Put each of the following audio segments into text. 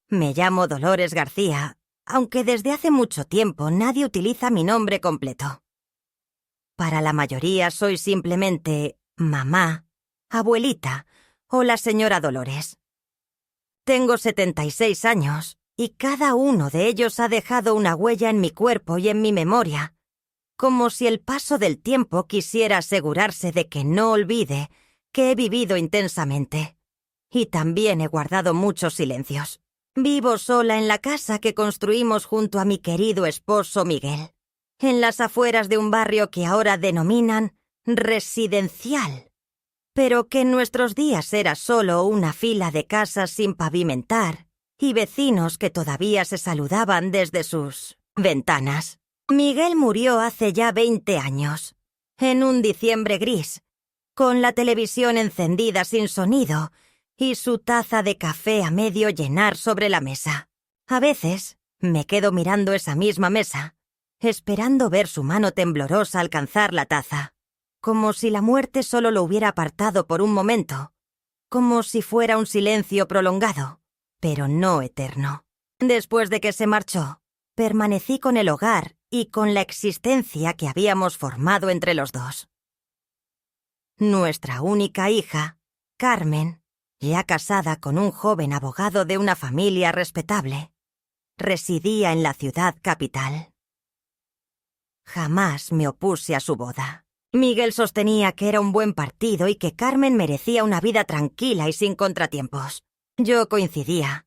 Me llamo Dolores García, aunque desde hace mucho tiempo nadie utiliza mi nombre completo. Para la mayoría soy simplemente mamá, abuelita o la señora Dolores. Tengo 76 años y cada uno de ellos ha dejado una huella en mi cuerpo y en mi memoria, como si el paso del tiempo quisiera asegurarse de que no olvide que he vivido intensamente. Y también he guardado muchos silencios. Vivo sola en la casa que construimos junto a mi querido esposo Miguel, en las afueras de un barrio que ahora denominan residencial, pero que en nuestros días era solo una fila de casas sin pavimentar y vecinos que todavía se saludaban desde sus ventanas. Miguel murió hace ya 20 años, en un diciembre gris, con la televisión encendida sin sonido y su taza de café a medio llenar sobre la mesa. A veces me quedo mirando esa misma mesa, esperando ver su mano temblorosa alcanzar la taza, como si la muerte solo lo hubiera apartado por un momento, como si fuera un silencio prolongado, pero no eterno. Después de que se marchó, permanecí con el hogar y con la existencia que habíamos formado entre los dos. Nuestra única hija, Carmen, ya casada con un joven abogado de una familia respetable, residía en la ciudad capital. Jamás me opuse a su boda. Miguel sostenía que era un buen partido y que Carmen merecía una vida tranquila y sin contratiempos. Yo coincidía,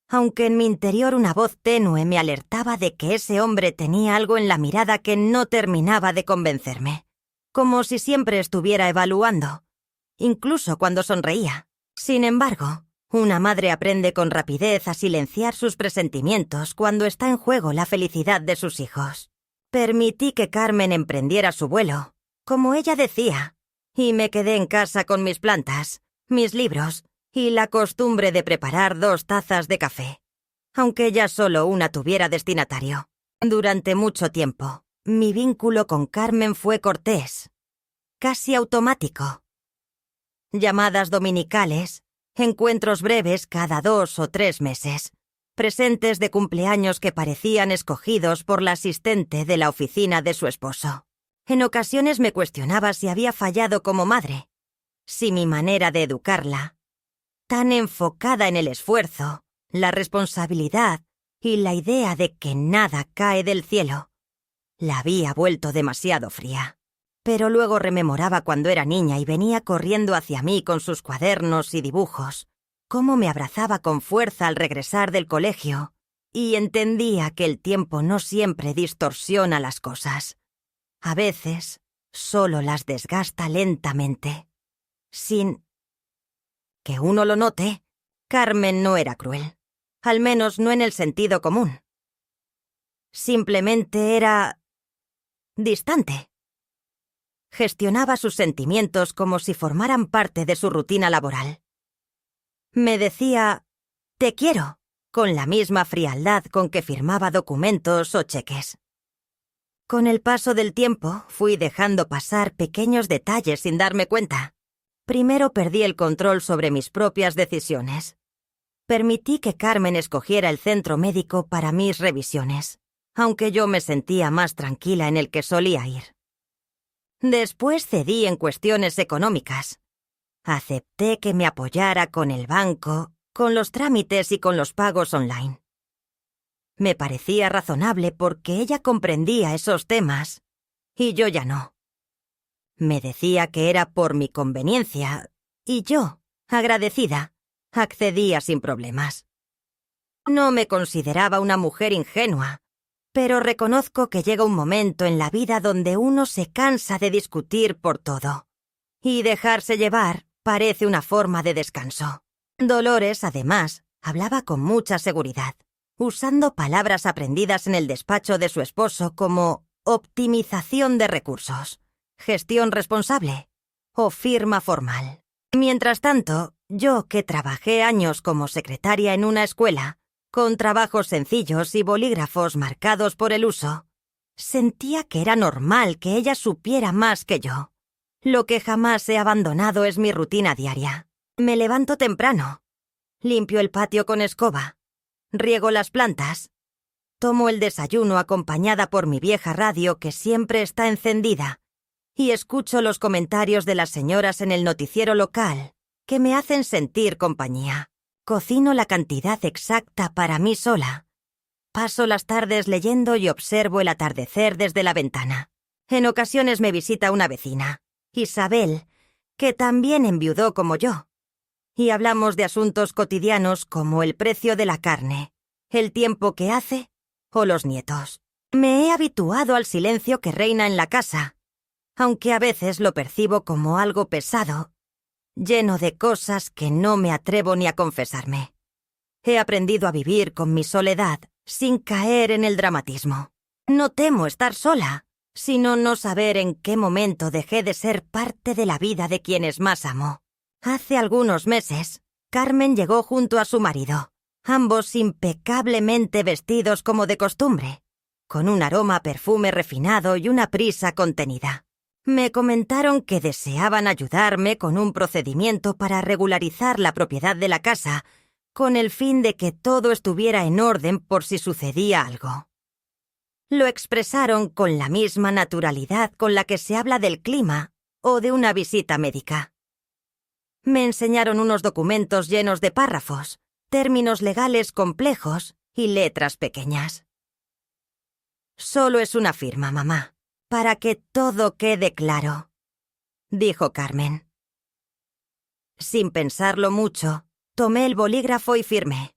aunque en mi interior una voz tenue me alertaba de que ese hombre tenía algo en la mirada que no terminaba de convencerme, como si siempre estuviera evaluando, incluso cuando sonreía. Sin embargo, una madre aprende con rapidez a silenciar sus presentimientos cuando está en juego la felicidad de sus hijos. Permití que Carmen emprendiera su vuelo, como ella decía, y me quedé en casa con mis plantas, mis libros y la costumbre de preparar 2 tazas de café, aunque ya solo una tuviera destinatario. Durante mucho tiempo, mi vínculo con Carmen fue cortés, casi automático. Llamadas dominicales, encuentros breves cada 2 o 3 meses, presentes de cumpleaños que parecían escogidos por la asistente de la oficina de su esposo. En ocasiones me cuestionaba si había fallado como madre, si mi manera de educarla, tan enfocada en el esfuerzo, la responsabilidad y la idea de que nada cae del cielo, la había vuelto demasiado fría. Pero luego rememoraba cuando era niña y venía corriendo hacia mí con sus cuadernos y dibujos, cómo me abrazaba con fuerza al regresar del colegio, y entendía que el tiempo no siempre distorsiona las cosas. A veces, solo las desgasta lentamente. Sin que uno lo note, Carmen no era cruel, al menos no en el sentido común. Simplemente era distante. Gestionaba sus sentimientos como si formaran parte de su rutina laboral. Me decía, «Te quiero», con la misma frialdad con que firmaba documentos o cheques. Con el paso del tiempo, fui dejando pasar pequeños detalles sin darme cuenta. Primero perdí el control sobre mis propias decisiones. Permití que Carmen escogiera el centro médico para mis revisiones, aunque yo me sentía más tranquila en el que solía ir. Después cedí en cuestiones económicas. Acepté que me apoyara con el banco, con los trámites y con los pagos online. Me parecía razonable porque ella comprendía esos temas, y yo ya no. Me decía que era por mi conveniencia, y yo, agradecida, accedía sin problemas. No me consideraba una mujer ingenua, pero reconozco que llega un momento en la vida donde uno se cansa de discutir por todo, y dejarse llevar parece una forma de descanso. Dolores, además, hablaba con mucha seguridad, usando palabras aprendidas en el despacho de su esposo como optimización de recursos, gestión responsable o firma formal. Mientras tanto, yo, que trabajé años como secretaria en una escuela, con trabajos sencillos y bolígrafos marcados por el uso, sentía que era normal que ella supiera más que yo. Lo que jamás he abandonado es mi rutina diaria. Me levanto temprano, limpio el patio con escoba, riego las plantas, tomo el desayuno acompañada por mi vieja radio que siempre está encendida y escucho los comentarios de las señoras en el noticiero local que me hacen sentir compañía. Cocino la cantidad exacta para mí sola. Paso las tardes leyendo y observo el atardecer desde la ventana. En ocasiones me visita una vecina, Isabel, que también enviudó como yo, y hablamos de asuntos cotidianos como el precio de la carne, el tiempo que hace o los nietos. Me he habituado al silencio que reina en la casa, aunque a veces lo percibo como algo pesado, lleno de cosas que no me atrevo ni a confesarme. He aprendido a vivir con mi soledad sin caer en el dramatismo. No temo estar sola, sino no saber en qué momento dejé de ser parte de la vida de quienes más amo. Hace algunos meses, Carmen llegó junto a su marido, ambos impecablemente vestidos como de costumbre, con un aroma a perfume refinado y una prisa contenida. Me comentaron que deseaban ayudarme con un procedimiento para regularizar la propiedad de la casa, con el fin de que todo estuviera en orden por si sucedía algo. Lo expresaron con la misma naturalidad con la que se habla del clima o de una visita médica. Me enseñaron unos documentos llenos de párrafos, términos legales complejos y letras pequeñas. «Solo es una firma, mamá, para que todo quede claro», dijo Carmen. Sin pensarlo mucho, tomé el bolígrafo y firmé.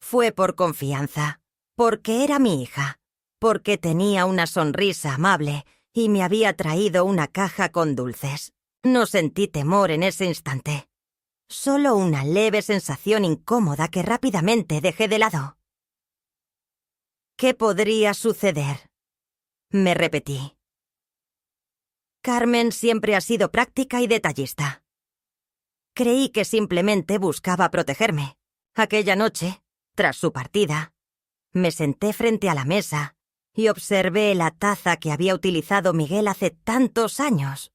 Fue por confianza, porque era mi hija, porque tenía una sonrisa amable y me había traído una caja con dulces. No sentí temor en ese instante, solo una leve sensación incómoda que rápidamente dejé de lado. ¿Qué podría suceder?, me repetí. Carmen siempre ha sido práctica y detallista. Creí que simplemente buscaba protegerme. Aquella noche, tras su partida, me senté frente a la mesa y observé la taza que había utilizado Miguel hace tantos años.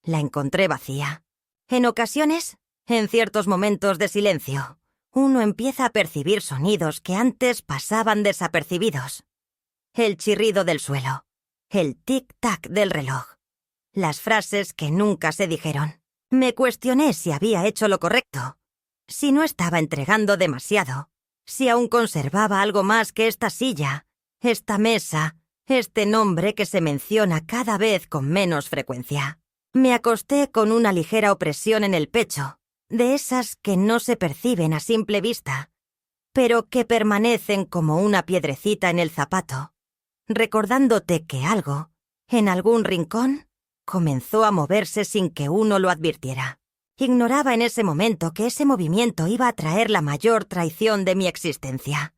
La encontré vacía. En ocasiones, en ciertos momentos de silencio, uno empieza a percibir sonidos que antes pasaban desapercibidos. El chirrido del suelo, el tic-tac del reloj, las frases que nunca se dijeron. Me cuestioné si había hecho lo correcto, si no estaba entregando demasiado, si aún conservaba algo más que esta silla, esta mesa, este nombre que se menciona cada vez con menos frecuencia. Me acosté con una ligera opresión en el pecho, de esas que no se perciben a simple vista, pero que permanecen como una piedrecita en el zapato, recordándote que algo, en algún rincón, comenzó a moverse sin que uno lo advirtiera. Ignoraba en ese momento que ese movimiento iba a traer la mayor traición de mi existencia.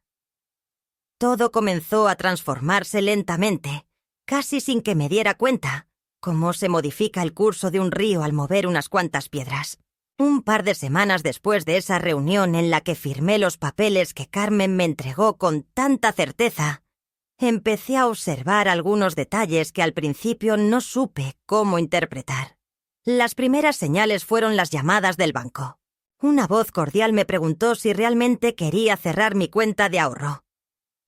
Todo comenzó a transformarse lentamente, casi sin que me diera cuenta, como se modifica el curso de un río al mover unas cuantas piedras. Un par de semanas después de esa reunión en la que firmé los papeles que Carmen me entregó con tanta certeza, empecé a observar algunos detalles que al principio no supe cómo interpretar. Las primeras señales fueron las llamadas del banco. Una voz cordial me preguntó si realmente quería cerrar mi cuenta de ahorro,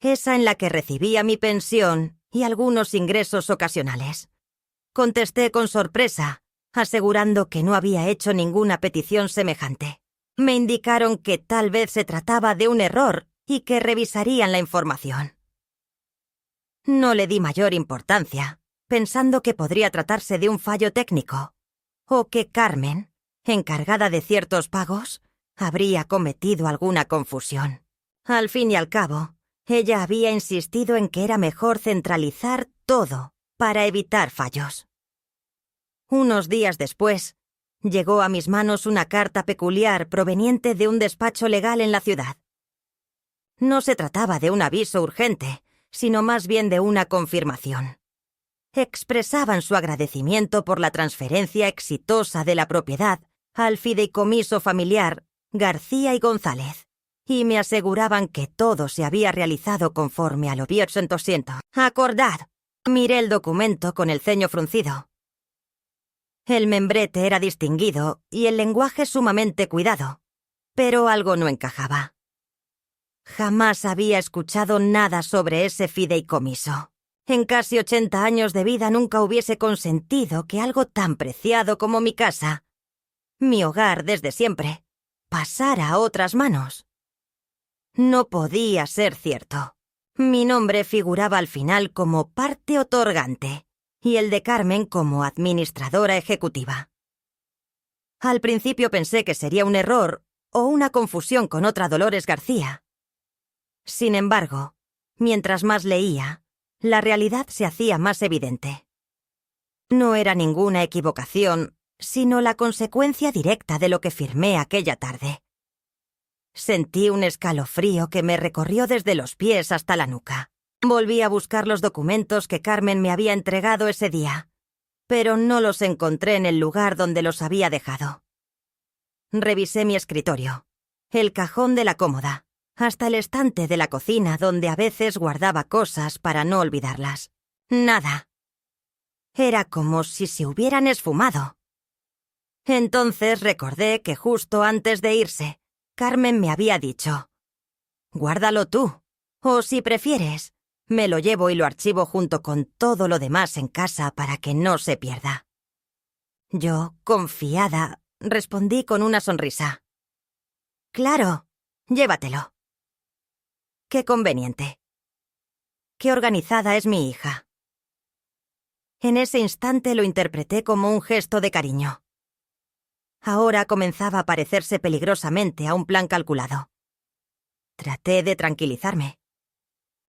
esa en la que recibía mi pensión y algunos ingresos ocasionales. Contesté con sorpresa, asegurando que no había hecho ninguna petición semejante. Me indicaron que tal vez se trataba de un error y que revisarían la información. No le di mayor importancia, pensando que podría tratarse de un fallo técnico, o que Carmen, encargada de ciertos pagos, habría cometido alguna confusión. Al fin y al cabo, ella había insistido en que era mejor centralizar todo para evitar fallos. Unos días después, llegó a mis manos una carta peculiar proveniente de un despacho legal en la ciudad. No se trataba de un aviso urgente, sino más bien de una confirmación. Expresaban su agradecimiento por la transferencia exitosa de la propiedad al fideicomiso familiar García y González, y me aseguraban que todo se había realizado conforme a lo acordad. Miré el documento con el ceño fruncido. El membrete era distinguido y el lenguaje sumamente cuidado, pero algo no encajaba. Jamás había escuchado nada sobre ese fideicomiso. En casi 80 años de vida nunca hubiese consentido que algo tan preciado como mi casa, mi hogar desde siempre, pasara a otras manos. No podía ser cierto. Mi nombre figuraba al final como parte otorgante y el de Carmen como administradora ejecutiva. Al principio pensé que sería un error o una confusión con otra Dolores García. Sin embargo, mientras más leía, la realidad se hacía más evidente. No era ninguna equivocación, sino la consecuencia directa de lo que firmé aquella tarde. Sentí un escalofrío que me recorrió desde los pies hasta la nuca. Volví a buscar los documentos que Carmen me había entregado ese día, pero no los encontré en el lugar donde los había dejado. Revisé mi escritorio, el cajón de la cómoda, hasta el estante de la cocina donde a veces guardaba cosas para no olvidarlas. Nada. Era como si se hubieran esfumado. Entonces recordé que justo antes de irse, Carmen me había dicho: «Guárdalo tú, o si prefieres, me lo llevo y lo archivo junto con todo lo demás en casa para que no se pierda». Yo, confiada, respondí con una sonrisa: «Claro, llévatelo». Qué conveniente. Qué organizada es mi hija. En ese instante lo interpreté como un gesto de cariño. Ahora comenzaba a parecerse peligrosamente a un plan calculado. Traté de tranquilizarme.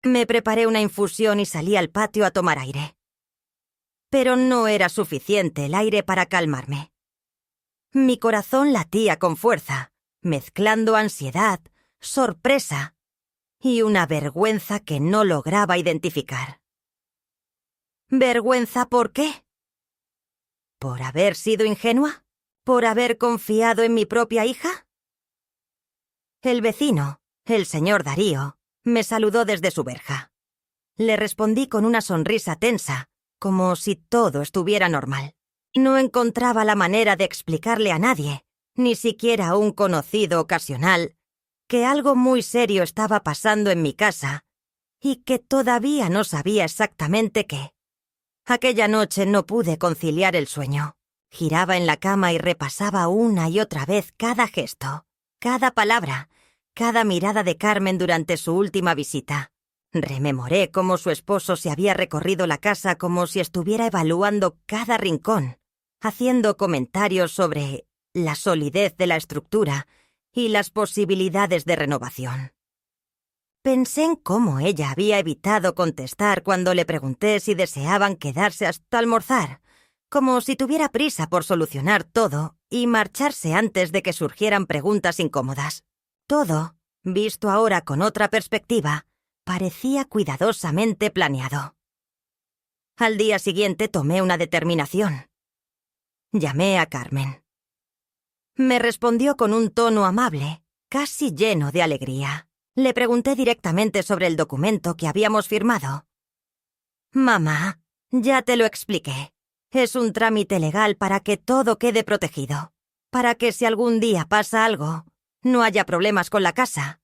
Me preparé una infusión y salí al patio a tomar aire. Pero no era suficiente el aire para calmarme. Mi corazón latía con fuerza, mezclando ansiedad, sorpresa y una vergüenza que no lograba identificar. ¿Vergüenza por qué? ¿Por haber sido ingenua? ¿Por haber confiado en mi propia hija? El vecino, el señor Darío, me saludó desde su verja. Le respondí con una sonrisa tensa, como si todo estuviera normal. No encontraba la manera de explicarle a nadie, ni siquiera a un conocido ocasional, que algo muy serio estaba pasando en mi casa y que todavía no sabía exactamente qué. Aquella noche no pude conciliar el sueño. Giraba en la cama y repasaba una y otra vez cada gesto, cada palabra, cada mirada de Carmen durante su última visita. Rememoré cómo su esposo se había recorrido la casa como si estuviera evaluando cada rincón, haciendo comentarios sobre la solidez de la estructura y las posibilidades de renovación. Pensé en cómo ella había evitado contestar cuando le pregunté si deseaban quedarse hasta almorzar, como si tuviera prisa por solucionar todo y marcharse antes de que surgieran preguntas incómodas. Todo, visto ahora con otra perspectiva, parecía cuidadosamente planeado. Al día siguiente tomé una determinación. Llamé a Carmen. Me respondió con un tono amable, casi lleno de alegría. Le pregunté directamente sobre el documento que habíamos firmado. «Mamá, ya te lo expliqué. Es un trámite legal para que todo quede protegido, para que si algún día pasa algo, no haya problemas con la casa.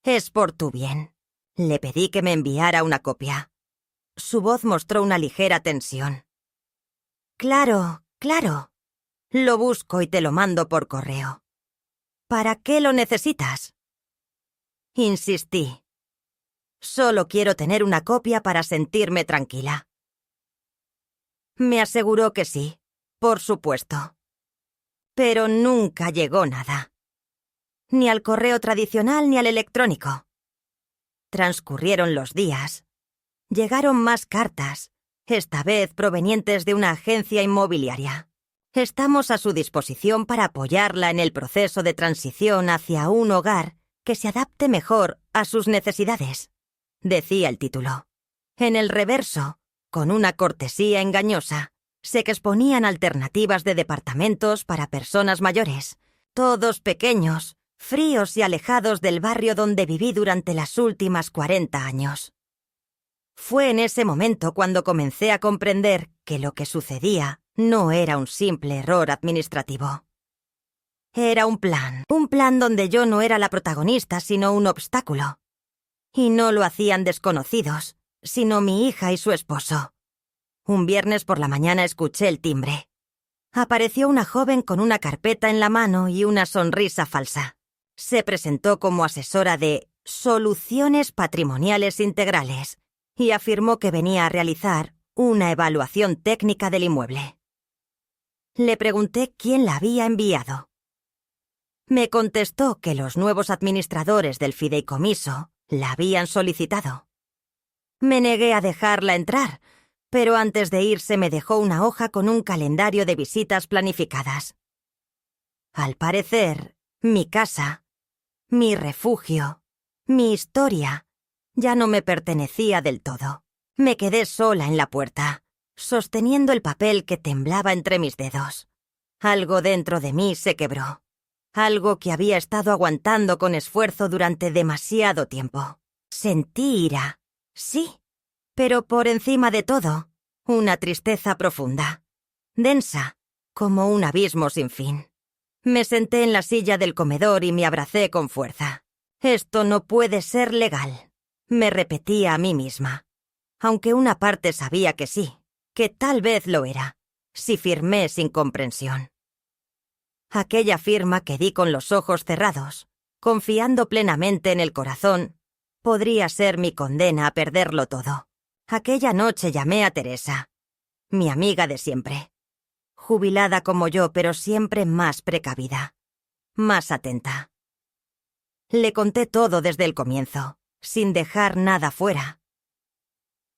Es por tu bien». Le pedí que me enviara una copia. Su voz mostró una ligera tensión. «Claro, claro. Lo busco y te lo mando por correo». «¿Para qué lo necesitas?». Insistí. «Solo quiero tener una copia para sentirme tranquila». Me aseguró que sí, por supuesto. Pero nunca llegó nada. Ni al correo tradicional ni al electrónico. Transcurrieron los días. Llegaron más cartas, esta vez provenientes de una agencia inmobiliaria. «Estamos a su disposición para apoyarla en el proceso de transición hacia un hogar que se adapte mejor a sus necesidades», decía el título. En el reverso, con una cortesía engañosa, se exponían alternativas de departamentos para personas mayores, todos pequeños, fríos y alejados del barrio donde viví durante las últimas 40 años. Fue en ese momento cuando comencé a comprender que lo que sucedía no era un simple error administrativo. Era un plan donde yo no era la protagonista sino un obstáculo, Y no lo hacían desconocidos, sino mi hija y su esposo. Un viernes por la mañana escuché el timbre. Apareció una joven con una carpeta en la mano y una sonrisa falsa. Se presentó como asesora de Soluciones Patrimoniales Integrales y afirmó que venía a realizar una evaluación técnica del inmueble. Le pregunté quién la había enviado. Me contestó que los nuevos administradores del fideicomiso la habían solicitado. Me negué a dejarla entrar, pero antes de irse me dejó una hoja con un calendario de visitas planificadas. Al parecer, mi casa, mi refugio, mi historia, ya no me pertenecía del todo. Me quedé sola en la puerta, sosteniendo el papel que temblaba entre mis dedos. Algo dentro de mí se quebró. Algo que había estado aguantando con esfuerzo durante demasiado tiempo. Sentí ira, sí, pero por encima de todo, una tristeza profunda, densa, como un abismo sin fin. Me senté en la silla del comedor y me abracé con fuerza. Esto no puede ser legal, me repetía a mí misma. Aunque una parte sabía que sí, que tal vez lo era, si firmé sin comprensión. Aquella firma que di con los ojos cerrados, confiando plenamente en el corazón, podría ser mi condena a perderlo todo. Aquella noche llamé a Teresa, mi amiga de siempre. Jubilada como yo, pero siempre más precavida, más atenta. Le conté todo desde el comienzo, sin dejar nada fuera.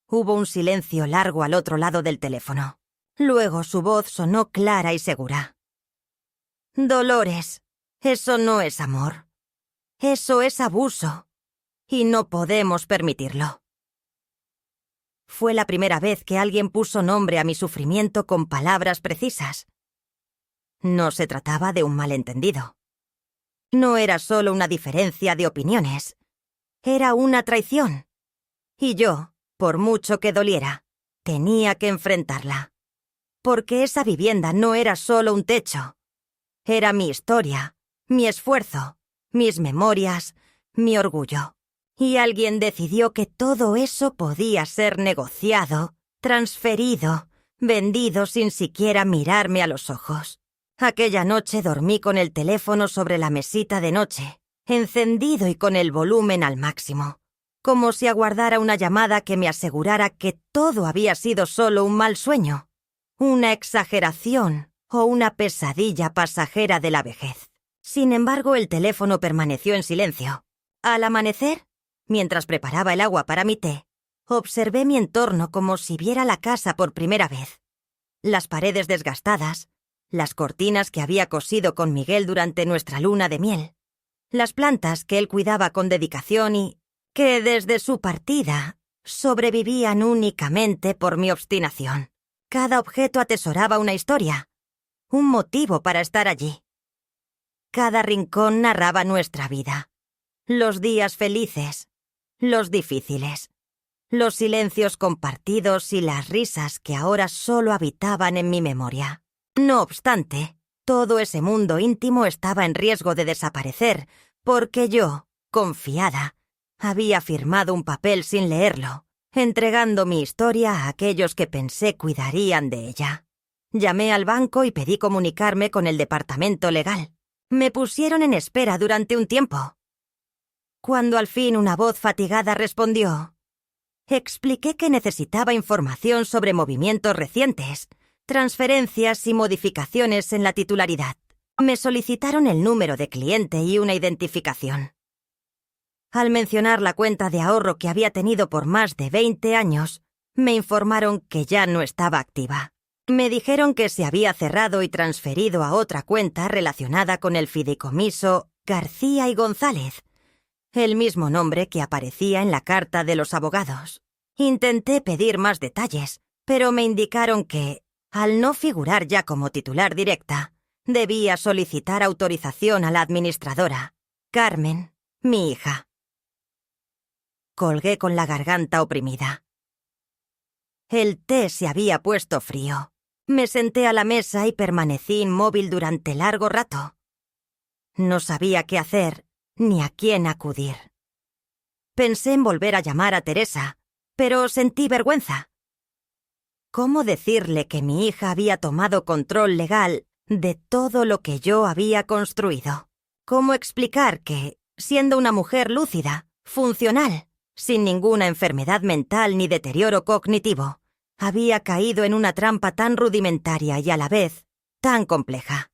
Hubo un silencio largo al otro lado del teléfono. Luego su voz sonó clara y segura. Dolores, eso no es amor. Eso es abuso. Y no podemos permitirlo. Fue la primera vez que alguien puso nombre a mi sufrimiento con palabras precisas. No se trataba de un malentendido. No era solo una diferencia de opiniones. Era una traición. Y yo, por mucho que doliera, tenía que enfrentarla. Porque esa vivienda no era solo un techo. Era mi historia, mi esfuerzo, mis memorias, mi orgullo. Y alguien decidió que todo eso podía ser negociado, transferido, vendido sin siquiera mirarme a los ojos. Aquella noche dormí con el teléfono sobre la mesita de noche, encendido y con el volumen al máximo, como si aguardara una llamada que me asegurara que todo había sido solo un mal sueño, una exageración o una pesadilla pasajera de la vejez. Sin embargo, el teléfono permaneció en silencio. Al amanecer, mientras preparaba el agua para mi té, observé mi entorno como si viera la casa por primera vez. Las paredes desgastadas, las cortinas que había cosido con Miguel durante nuestra luna de miel, las plantas que él cuidaba con dedicación y que desde su partida sobrevivían únicamente por mi obstinación. Cada objeto atesoraba una historia, un motivo para estar allí. Cada rincón narraba nuestra vida, los días felices, los difíciles, los silencios compartidos y las risas que ahora solo habitaban en mi memoria. No obstante, todo ese mundo íntimo estaba en riesgo de desaparecer, porque yo, confiada, había firmado un papel sin leerlo, entregando mi historia a aquellos que pensé cuidarían de ella. Llamé al banco y pedí comunicarme con el departamento legal. Me pusieron en espera durante un tiempo. Cuando al fin una voz fatigada respondió, expliqué que necesitaba información sobre movimientos recientes, transferencias y modificaciones en la titularidad. Me solicitaron el número de cliente y una identificación. Al mencionar la cuenta de ahorro que había tenido por más de 20 años, me informaron que ya no estaba activa. Me dijeron que se había cerrado y transferido a otra cuenta relacionada con el fideicomiso García y González, el mismo nombre que aparecía en la carta de los abogados. Intenté pedir más detalles, pero me indicaron que, al no figurar ya como titular directa, debía solicitar autorización a la administradora, Carmen, mi hija. Colgué con la garganta oprimida. El té se había puesto frío. Me senté a la mesa y permanecí inmóvil durante largo rato. No sabía qué hacer ni a quién acudir. Pensé en volver a llamar a Teresa, pero sentí vergüenza. ¿Cómo decirle que mi hija había tomado control legal de todo lo que yo había construido? ¿Cómo explicar que, siendo una mujer lúcida, funcional, sin ninguna enfermedad mental ni deterioro cognitivo, había caído en una trampa tan rudimentaria y a la vez tan compleja?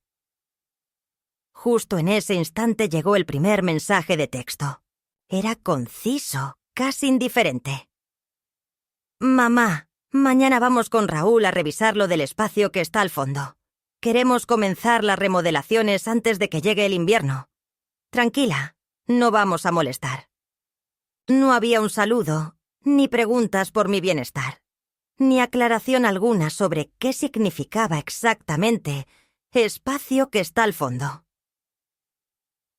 Justo en ese instante llegó el primer mensaje de texto. Era conciso, casi indiferente. «Mamá, mañana vamos con Raúl a revisar lo del espacio que está al fondo. Queremos comenzar las remodelaciones antes de que llegue el invierno. Tranquila, no vamos a molestar». No había un saludo, ni preguntas por mi bienestar, ni aclaración alguna sobre qué significaba exactamente espacio que está al fondo.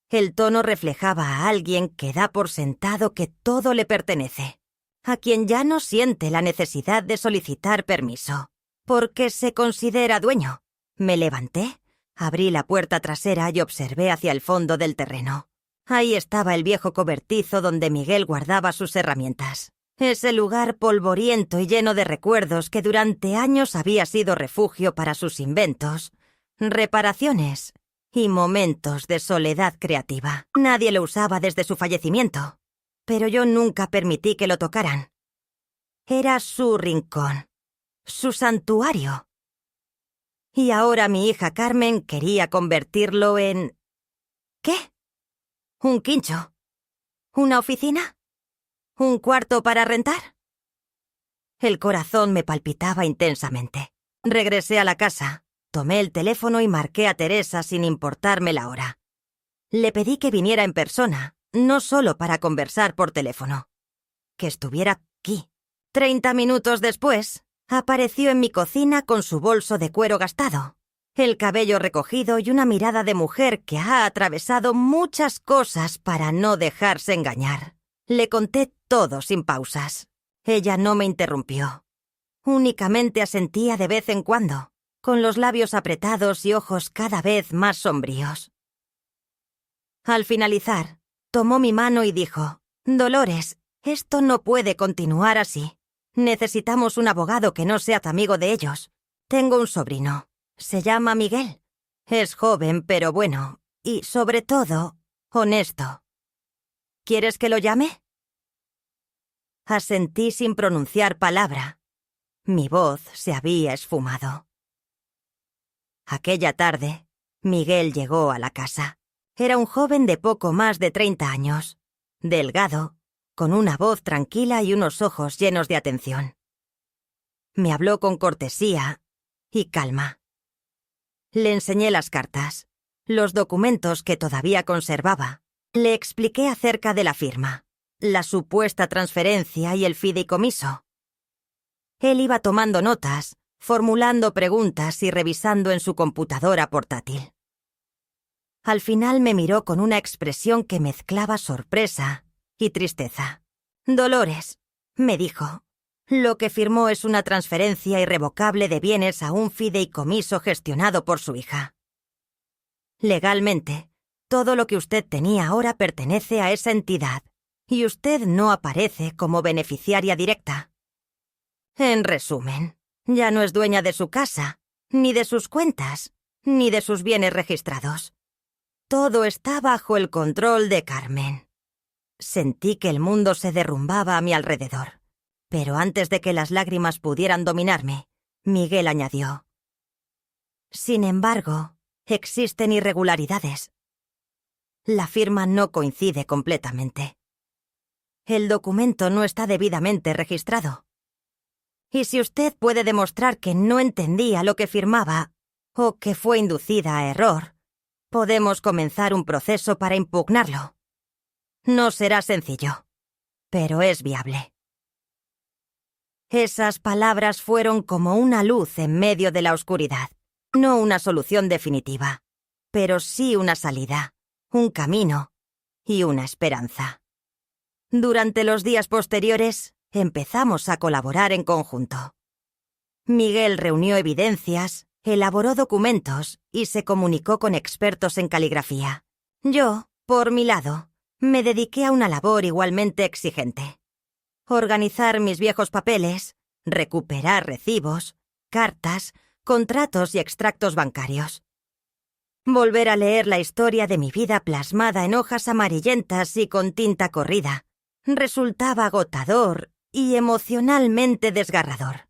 El tono reflejaba a alguien que da por sentado que todo le pertenece, a quien ya no siente la necesidad de solicitar permiso, porque se considera dueño. Me levanté, abrí la puerta trasera y observé hacia el fondo del terreno. Ahí estaba el viejo cobertizo donde Miguel guardaba sus herramientas. Ese lugar polvoriento y lleno de recuerdos que durante años había sido refugio para sus inventos, reparaciones y momentos de soledad creativa. Nadie lo usaba desde su fallecimiento, pero yo nunca permití que lo tocaran. Era su rincón, su santuario. Y ahora mi hija Carmen quería convertirlo en... ¿qué? ¿Un quincho? ¿Una oficina? ¿Un cuarto para rentar? El corazón me palpitaba intensamente. Regresé a la casa, tomé el teléfono y marqué a Teresa sin importarme la hora. Le pedí que viniera en persona, no solo para conversar por teléfono. Que estuviera aquí. 30 minutos después, apareció en mi cocina con su bolso de cuero gastado, el cabello recogido y una mirada de mujer que ha atravesado muchas cosas para no dejarse engañar. Le conté todo sin pausas. Ella no me interrumpió. Únicamente asentía de vez en cuando, con los labios apretados y ojos cada vez más sombríos. Al finalizar, tomó mi mano y dijo: «Dolores, esto no puede continuar así. Necesitamos un abogado que no sea amigo de ellos. Tengo un sobrino. Se llama Miguel. Es joven, pero bueno, y sobre todo, honesto. ¿Quieres que lo llame?» Asentí sin pronunciar palabra. Mi voz se había esfumado. Aquella tarde, Miguel llegó a la casa. Era un joven de poco más de 30 años, delgado, con una voz tranquila y unos ojos llenos de atención. Me habló con cortesía y calma. Le enseñé las cartas, los documentos que todavía conservaba. Le expliqué acerca de la firma, la supuesta transferencia y el fideicomiso. Él iba tomando notas, formulando preguntas y revisando en su computadora portátil. Al final me miró con una expresión que mezclaba sorpresa y tristeza. «Dolores», me dijo, «lo que firmó es una transferencia irrevocable de bienes a un fideicomiso gestionado por su hija. Legalmente, todo lo que usted tenía ahora pertenece a esa entidad, y usted no aparece como beneficiaria directa. En resumen, ya no es dueña de su casa, ni de sus cuentas, ni de sus bienes registrados. Todo está bajo el control de Carmen». Sentí que el mundo se derrumbaba a mi alrededor, pero antes de que las lágrimas pudieran dominarme, Miguel añadió: «Sin embargo, existen irregularidades. La firma no coincide completamente. El documento no está debidamente registrado. Y si usted puede demostrar que no entendía lo que firmaba o que fue inducida a error, podemos comenzar un proceso para impugnarlo. No será sencillo, pero es viable». Esas palabras fueron como una luz en medio de la oscuridad. No una solución definitiva, pero sí una salida, un camino y una esperanza. Durante los días posteriores, empezamos a colaborar en conjunto. Miguel reunió evidencias, elaboró documentos y se comunicó con expertos en caligrafía. Yo, por mi lado, Me dediqué a una labor igualmente exigente. Organizar mis viejos papeles, recuperar recibos, cartas, contratos y extractos bancarios. Volver a leer la historia de mi vida plasmada en hojas amarillentas y con tinta corrida resultaba agotador y emocionalmente desgarrador.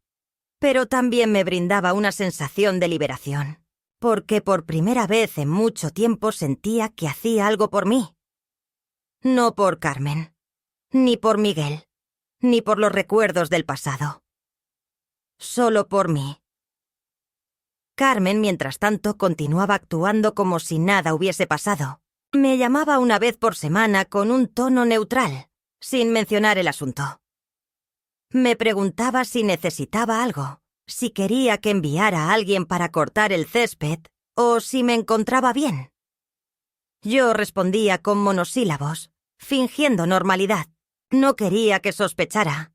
Pero también me brindaba una sensación de liberación, porque por primera vez en mucho tiempo sentía que hacía algo por mí. No por Carmen, ni por Miguel, ni por los recuerdos del pasado. Solo por mí. Carmen, mientras tanto, continuaba actuando como si nada hubiese pasado. Me llamaba una vez por semana con un tono neutral, sin mencionar el asunto. Me preguntaba si necesitaba algo, si quería que enviara a alguien para cortar el césped o si me encontraba bien. Yo respondía con monosílabos, fingiendo normalidad. No quería que sospechara.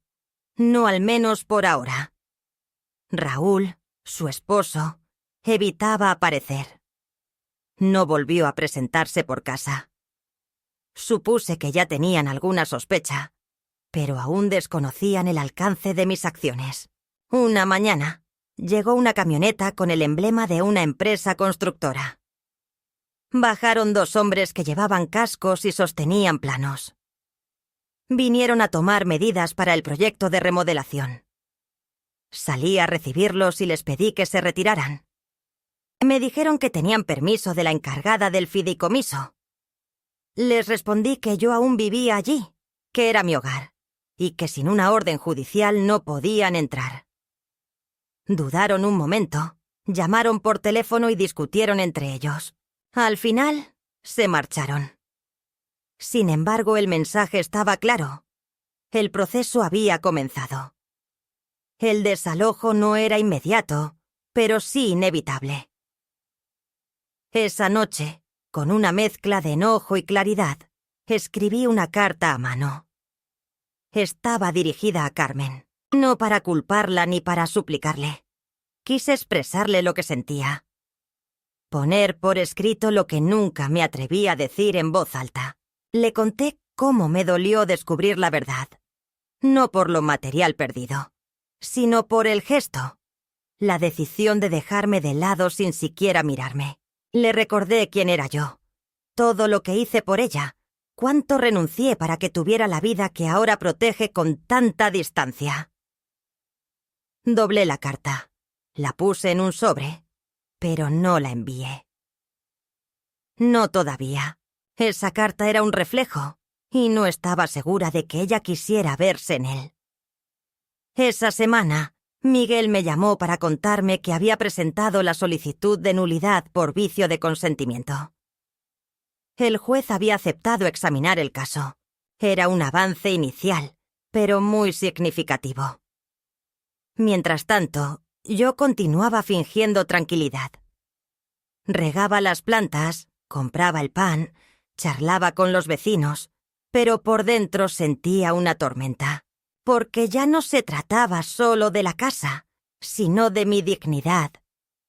No al menos por ahora. Raúl, su esposo, evitaba aparecer. No volvió a presentarse por casa. Supuse que ya tenían alguna sospecha, pero aún desconocían el alcance de mis acciones. Una mañana, llegó una camioneta con el emblema de una empresa constructora. Bajaron 2 hombres que llevaban cascos y sostenían planos. Vinieron a tomar medidas para el proyecto de remodelación. Salí a recibirlos y les pedí que se retiraran. Me dijeron que tenían permiso de la encargada del fideicomiso. Les respondí que yo aún vivía allí, que era mi hogar, y que sin una orden judicial no podían entrar. Dudaron un momento, llamaron por teléfono y discutieron entre ellos. Al final, se marcharon. Sin embargo, el mensaje estaba claro. El proceso había comenzado. El desalojo no era inmediato, pero sí inevitable. Esa noche, con una mezcla de enojo y claridad, escribí una carta a mano. Estaba dirigida a Carmen, no para culparla ni para suplicarle. Quise expresarle lo que sentía. Poner por escrito lo que nunca me atreví a decir en voz alta. Le conté cómo me dolió descubrir la verdad. No por lo material perdido, sino por el gesto. La decisión de dejarme de lado sin siquiera mirarme. Le recordé quién era yo, todo lo que hice por ella, cuánto renuncié para que tuviera la vida que ahora protege con tanta distancia. Doblé la carta, la puse en un sobre, pero no la envié. No todavía. Esa carta era un reflejo, y no estaba segura de que ella quisiera verse en él. Esa semana, Miguel me llamó para contarme que había presentado la solicitud de nulidad por vicio de consentimiento. El juez había aceptado examinar el caso. Era un avance inicial, pero muy significativo. Mientras tanto, yo continuaba fingiendo tranquilidad. Regaba las plantas, compraba el pan, charlaba con los vecinos, pero por dentro sentía una tormenta. Porque ya no se trataba solo de la casa, sino de mi dignidad,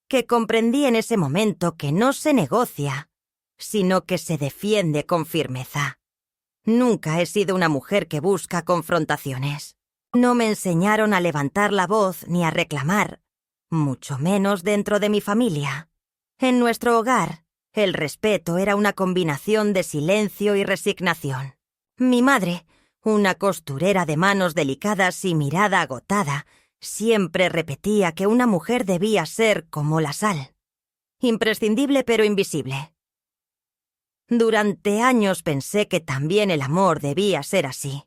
que comprendí en ese momento que no se negocia, sino que se defiende con firmeza. Nunca he sido una mujer que busca confrontaciones. No me enseñaron a levantar la voz ni a reclamar, mucho menos dentro de mi familia. En nuestro hogar, el respeto era una combinación de silencio y resignación. Mi madre, una costurera de manos delicadas y mirada agotada, siempre repetía que una mujer debía ser como la sal. Imprescindible pero invisible. Durante años pensé que también el amor debía ser así.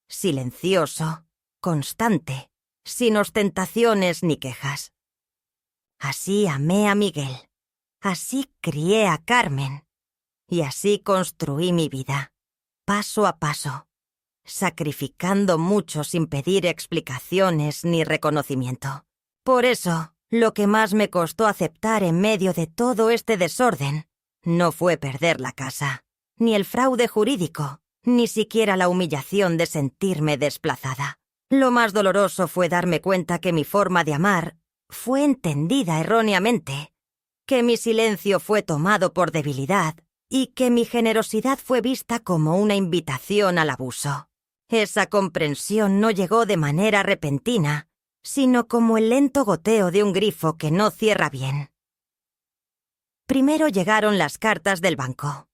Silencioso, constante, sin ostentaciones ni quejas. Así amé a Miguel. Así crié a Carmen. Y así construí mi vida, paso a paso, sacrificando mucho sin pedir explicaciones ni reconocimiento. Por eso, lo que más me costó aceptar en medio de todo este desorden no fue perder la casa, ni el fraude jurídico, ni siquiera la humillación de sentirme desplazada. Lo más doloroso fue darme cuenta que mi forma de amar fue entendida erróneamente, que mi silencio fue tomado por debilidad y que mi generosidad fue vista como una invitación al abuso. Esa comprensión no llegó de manera repentina, sino como el lento goteo de un grifo que no cierra bien. Primero llegaron las cartas del banco.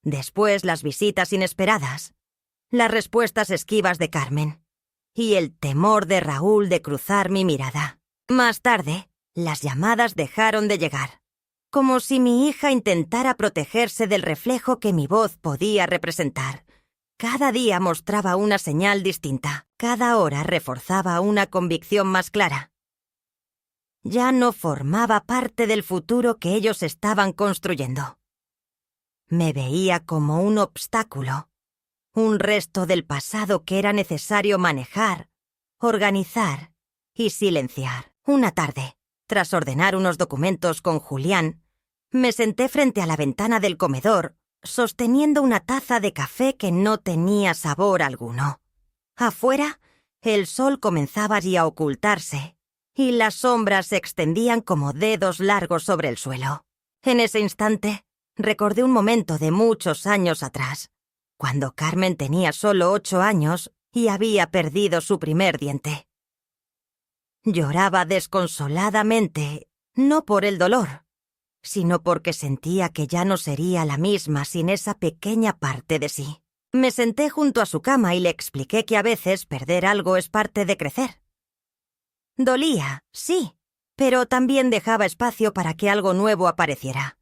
Después las visitas inesperadas, las respuestas esquivas de Carmen y el temor de Raúl de cruzar mi mirada. Más tarde, las llamadas dejaron de llegar, como si mi hija intentara protegerse del reflejo que mi voz podía representar. Cada día mostraba una señal distinta, cada hora reforzaba una convicción más clara. Ya no formaba parte del futuro que ellos estaban construyendo. Me veía como un obstáculo, un resto del pasado que era necesario manejar, organizar y silenciar. Una tarde, tras ordenar unos documentos con Julián, me senté frente a la ventana del comedor, sosteniendo una taza de café que no tenía sabor alguno. Afuera, el sol comenzaba ya a ocultarse, y las sombras se extendían como dedos largos sobre el suelo. En ese instante, recordé un momento de muchos años atrás, cuando Carmen tenía solo 8 años y había perdido su primer diente. Lloraba desconsoladamente, no por el dolor, sino porque sentía que ya no sería la misma sin esa pequeña parte de sí. Me senté junto a su cama y le expliqué que a veces perder algo es parte de crecer. Dolía, sí, pero también dejaba espacio para que algo nuevo apareciera.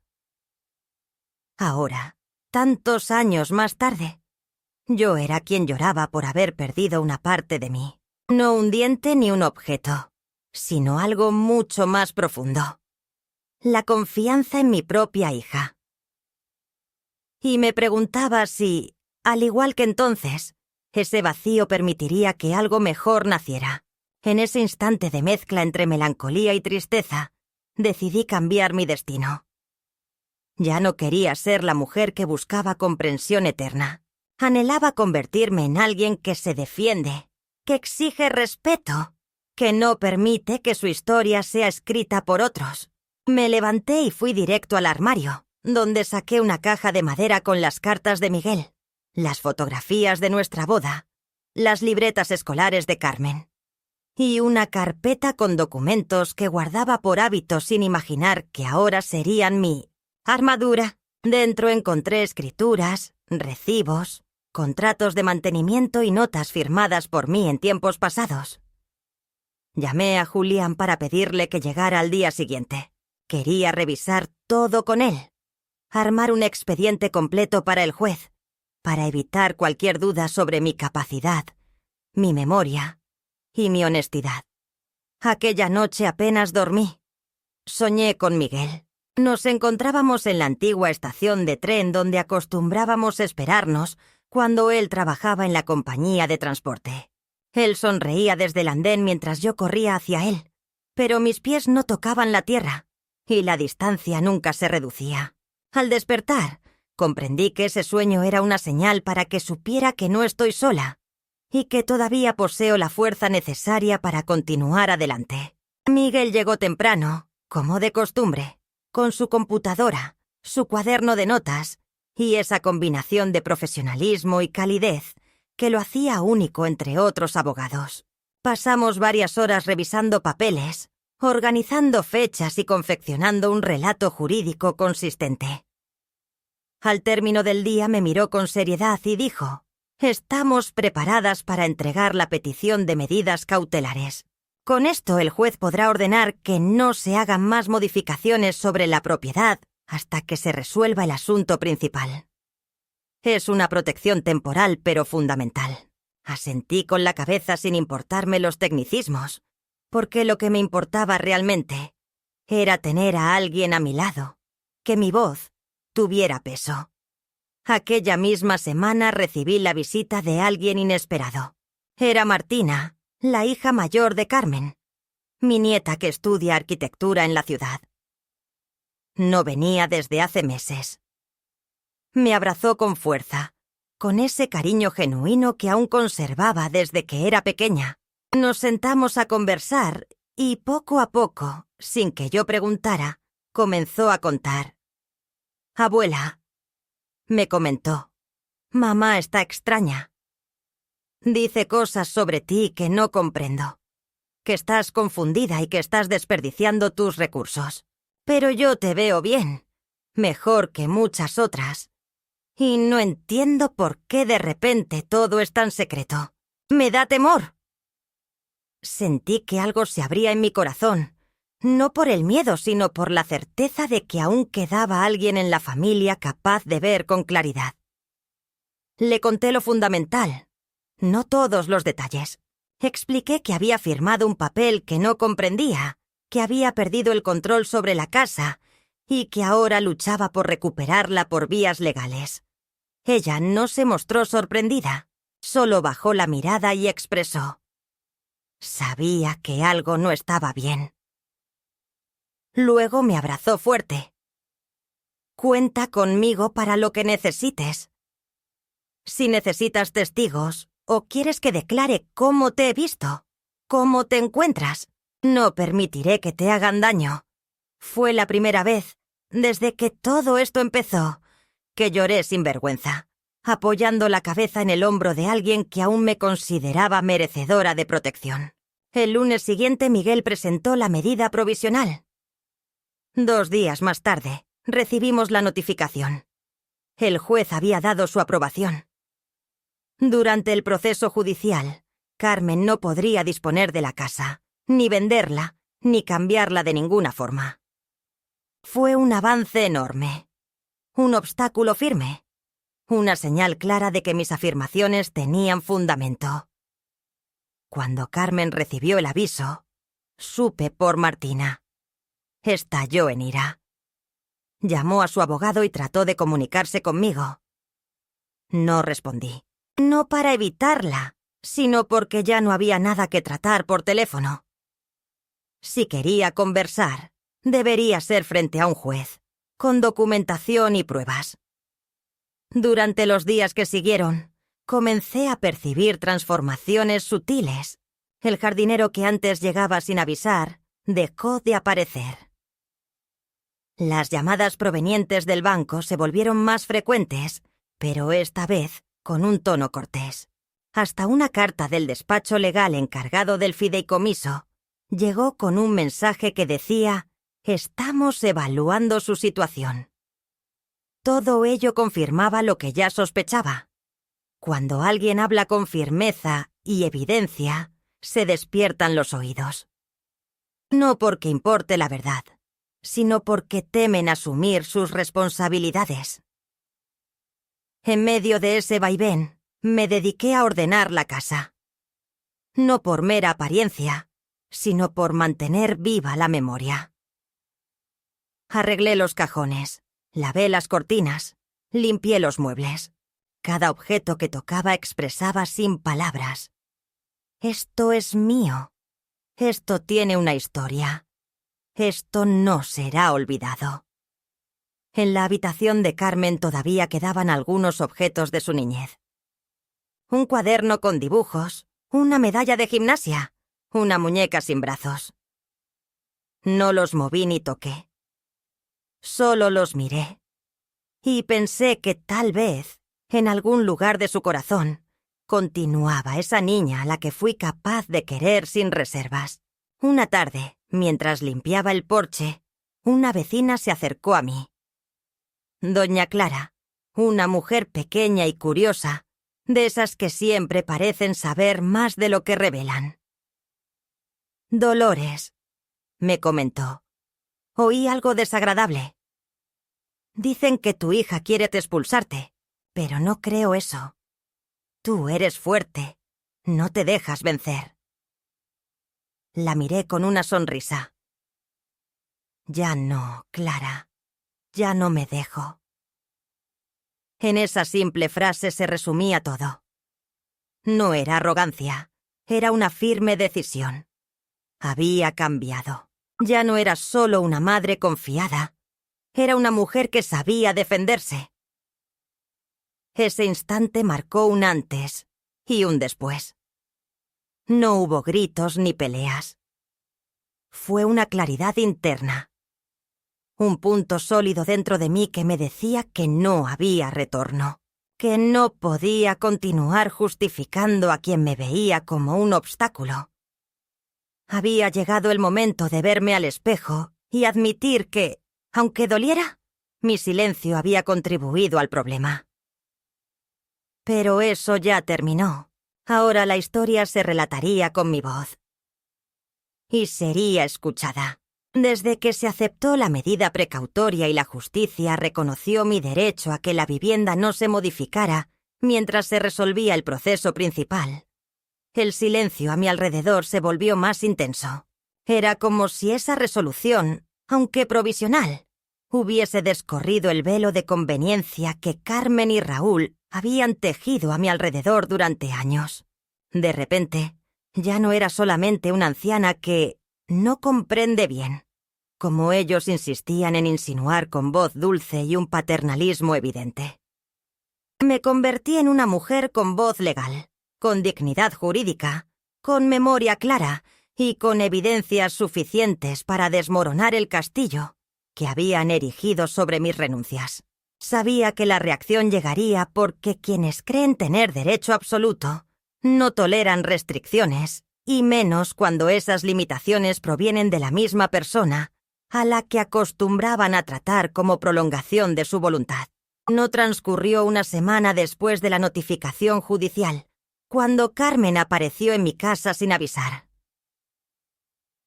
Ahora, tantos años más tarde, yo era quien lloraba por haber perdido una parte de mí. No un diente ni un objeto, sino algo mucho más profundo. La confianza en mi propia hija. Y me preguntaba si, al igual que entonces, ese vacío permitiría que algo mejor naciera. En ese instante de mezcla entre melancolía y tristeza, decidí cambiar mi destino. Ya no quería ser la mujer que buscaba comprensión eterna. Anhelaba convertirme en alguien que se defiende, que exige respeto, que no permite que su historia sea escrita por otros. Me levanté y fui directo al armario, donde saqué una caja de madera con las cartas de Miguel, las fotografías de nuestra boda, las libretas escolares de Carmen y una carpeta con documentos que guardaba por hábito sin imaginar que ahora serían mi armadura. Dentro encontré escrituras, recibos, contratos de mantenimiento y notas firmadas por mí en tiempos pasados. Llamé a Julián para pedirle que llegara al día siguiente. Quería revisar todo con él, armar un expediente completo para el juez, para evitar cualquier duda sobre mi capacidad, mi memoria y mi honestidad. Aquella noche apenas dormí. Soñé con Miguel. Nos encontrábamos en la antigua estación de tren donde acostumbrábamos esperarnos cuando él trabajaba en la compañía de transporte. Él sonreía desde el andén mientras yo corría hacia él, pero mis pies no tocaban la tierra y la distancia nunca se reducía. Al despertar, comprendí que ese sueño era una señal para que supiera que no estoy sola y que todavía poseo la fuerza necesaria para continuar adelante. Miguel llegó temprano, como de costumbre, con su computadora, su cuaderno de notas y esa combinación de profesionalismo y calidez que lo hacía único entre otros abogados. Pasamos varias horas revisando papeles, organizando fechas y confeccionando un relato jurídico consistente. Al término del día me miró con seriedad y dijo: «Estamos preparadas para entregar la petición de medidas cautelares. Con esto el juez podrá ordenar que no se hagan más modificaciones sobre la propiedad hasta que se resuelva el asunto principal». Es una protección temporal pero fundamental. Asentí con la cabeza sin importarme los tecnicismos, porque lo que me importaba realmente era tener a alguien a mi lado, que mi voz tuviera peso. Aquella misma semana recibí la visita de alguien inesperado. Era Martina, la hija mayor de Carmen, mi nieta que estudia arquitectura en la ciudad. No venía desde hace meses. Me abrazó con fuerza, con ese cariño genuino que aún conservaba desde que era pequeña. Nos sentamos a conversar y poco a poco, sin que yo preguntara, comenzó a contar. «Abuela, me comentó. Mamá está extraña. Dice cosas sobre ti que no comprendo. Que estás confundida y que estás desperdiciando tus recursos. Pero yo te veo bien, mejor que muchas otras. Y no entiendo por qué de repente todo es tan secreto. Me da temor. Sentí que algo se abría en mi corazón, no por el miedo, sino por la certeza de que aún quedaba alguien en la familia capaz de ver con claridad. Le conté lo fundamental, no todos los detalles. Expliqué que había firmado un papel que no comprendía, que había perdido el control sobre la casa y que ahora luchaba por recuperarla por vías legales. Ella no se mostró sorprendida, solo bajó la mirada y expresó: sabía que algo no estaba bien. Luego me abrazó fuerte. Cuenta conmigo para lo que necesites. Si necesitas testigos o quieres que declare cómo te he visto, cómo te encuentras, no permitiré que te hagan daño. Fue la primera vez, desde que todo esto empezó, que lloré sin vergüenza, apoyando la cabeza en el hombro de alguien que aún me consideraba merecedora de protección. El lunes siguiente Miguel presentó la medida provisional. 2 días más tarde, recibimos la notificación. El juez había dado su aprobación. Durante el proceso judicial, Carmen no podría disponer de la casa, ni venderla, ni cambiarla de ninguna forma. Fue un avance enorme, un obstáculo firme, una señal clara de que mis afirmaciones tenían fundamento. Cuando Carmen recibió el aviso, supe por Martina. Estalló en ira. Llamó a su abogado y trató de comunicarse conmigo. No respondí. No para evitarla, sino porque ya no había nada que tratar por teléfono. Si quería conversar, debería ser frente a un juez, con documentación y pruebas. Durante los días que siguieron, comencé a percibir transformaciones sutiles. El jardinero que antes llegaba sin avisar, dejó de aparecer. Las llamadas provenientes del banco se volvieron más frecuentes, pero esta vez con un tono cortés. Hasta una carta del despacho legal encargado del fideicomiso llegó con un mensaje que decía: «Estamos evaluando su situación». Todo ello confirmaba lo que ya sospechaba. Cuando alguien habla con firmeza y evidencia, se despiertan los oídos. No porque importe la verdad, sino porque temen asumir sus responsabilidades. En medio de ese vaivén, me dediqué a ordenar la casa. No por mera apariencia, sino por mantener viva la memoria. Arreglé los cajones, lavé las cortinas, limpié los muebles. Cada objeto que tocaba expresaba sin palabras: esto es mío. Esto tiene una historia. Esto no será olvidado. En la habitación de Carmen todavía quedaban algunos objetos de su niñez. Un cuaderno con dibujos, una medalla de gimnasia, una muñeca sin brazos. No los moví ni toqué. Solo los miré. Y pensé que tal vez, en algún lugar de su corazón, continuaba esa niña a la que fui capaz de querer sin reservas. Una tarde, mientras limpiaba el porche, una vecina se acercó a mí. Doña Clara, una mujer pequeña y curiosa, de esas que siempre parecen saber más de lo que revelan. «Dolores», me comentó, «oí algo desagradable. Dicen que tu hija quiere expulsarte, pero no creo eso. Tú eres fuerte, no te dejas vencer». La miré con una sonrisa. «Ya no, Clara, ya no me dejo». En esa simple frase se resumía todo. No era arrogancia, era una firme decisión. Había cambiado. Ya no era solo una madre confiada, era una mujer que sabía defenderse. Ese instante marcó un antes y un después. No hubo gritos ni peleas. Fue una claridad interna. un punto sólido dentro de mí que me decía que no había retorno, que no podía continuar justificando a quien me veía como un obstáculo. Había llegado el momento de verme al espejo y admitir que, aunque doliera, mi silencio había contribuido al problema. Pero eso ya terminó. Ahora la historia se relataría con mi voz. Y sería escuchada. Desde que se aceptó la medida precautoria y la justicia reconoció mi derecho a que la vivienda no se modificara mientras se resolvía el proceso principal, el silencio a mi alrededor se volvió más intenso. Era como si esa resolución, aunque provisional, hubiese descorrido el velo de conveniencia que Carmen y Raúl habían tejido a mi alrededor durante años. De repente, ya no era solamente una anciana que no comprende bien, como ellos insistían en insinuar con voz dulce y un paternalismo evidente. Me convertí en una mujer con voz legal, con dignidad jurídica, con memoria clara y con evidencias suficientes para desmoronar el castillo que habían erigido sobre mis renuncias. Sabía que la reacción llegaría porque quienes creen tener derecho absoluto no toleran restricciones, y menos cuando esas limitaciones provienen de la misma persona a la que acostumbraban a tratar como prolongación de su voluntad. No transcurrió una semana después de la notificación judicial, cuando Carmen apareció en mi casa sin avisar.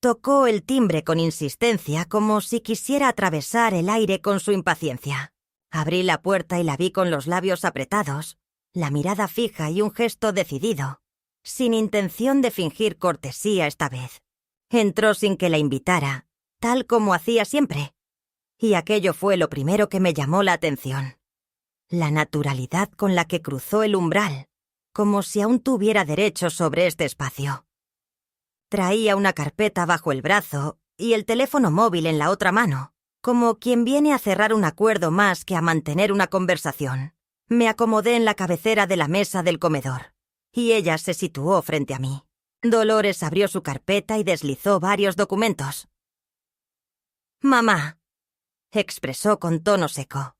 Tocó el timbre con insistencia como si quisiera atravesar el aire con su impaciencia. Abrí la puerta y la vi con los labios apretados, la mirada fija y un gesto decidido, sin intención de fingir cortesía esta vez. Entró sin que la invitara, tal como hacía siempre, y aquello fue lo primero que me llamó la atención. La naturalidad con la que cruzó el umbral, como si aún tuviera derecho sobre este espacio. Traía una carpeta bajo el brazo y el teléfono móvil en la otra mano, como quien viene a cerrar un acuerdo más que a mantener una conversación. Me acomodé en la cabecera de la mesa del comedor, y ella se situó frente a mí. Dolores abrió su carpeta y deslizó varios documentos. «Mamá», expresó con tono seco,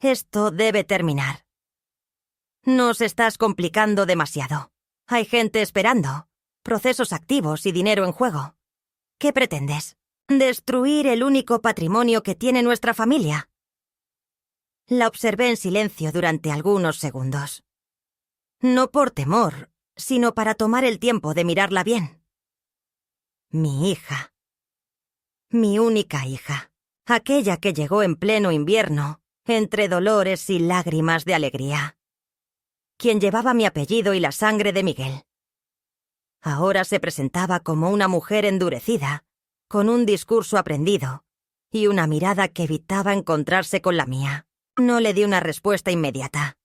«esto debe terminar. Nos estás complicando demasiado. Hay gente esperando, procesos activos y dinero en juego. ¿Qué pretendes? ¿Destruir el único patrimonio que tiene nuestra familia?» La observé en silencio durante algunos segundos. No por temor, sino para tomar el tiempo de mirarla bien. Mi hija. Mi única hija. Aquella que llegó en pleno invierno, entre dolores y lágrimas de alegría. Quien llevaba mi apellido y la sangre de Miguel. Ahora se presentaba como una mujer endurecida, con un discurso aprendido y una mirada que evitaba encontrarse con la mía. No le di una respuesta inmediata.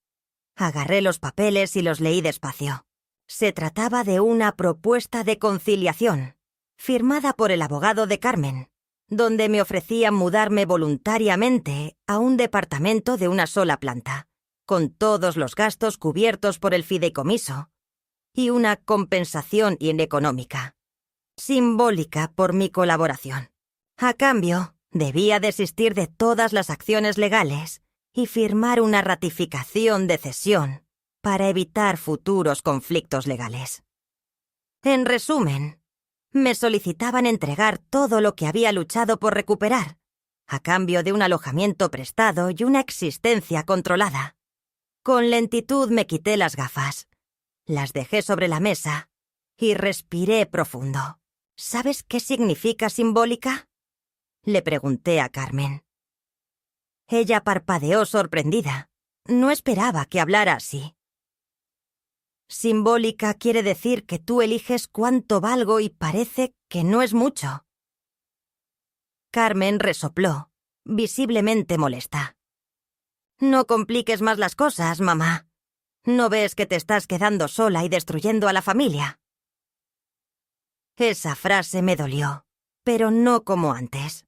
Agarré los papeles y los leí despacio. Se trataba de una propuesta de conciliación, firmada por el abogado de Carmen, donde me ofrecían mudarme voluntariamente a un departamento de una sola planta, con todos los gastos cubiertos por el fideicomiso, y una compensación económica, simbólica por mi colaboración. A cambio, debía desistir de todas las acciones legales y firmar una ratificación de cesión para evitar futuros conflictos legales. En resumen, me solicitaban entregar todo lo que había luchado por recuperar, a cambio de un alojamiento prestado y una existencia controlada. Con lentitud me quité las gafas, las dejé sobre la mesa y respiré profundo. ¿Sabes qué significa simbólica?, le pregunté a Carmen. Ella parpadeó sorprendida. No esperaba que hablara así. Simbólica quiere decir que tú eliges cuánto valgo y parece que no es mucho. Carmen resopló, visiblemente molesta. No compliques más las cosas, mamá. ¿No ves que te estás quedando sola y destruyendo a la familia? Esa frase me dolió, pero no como antes.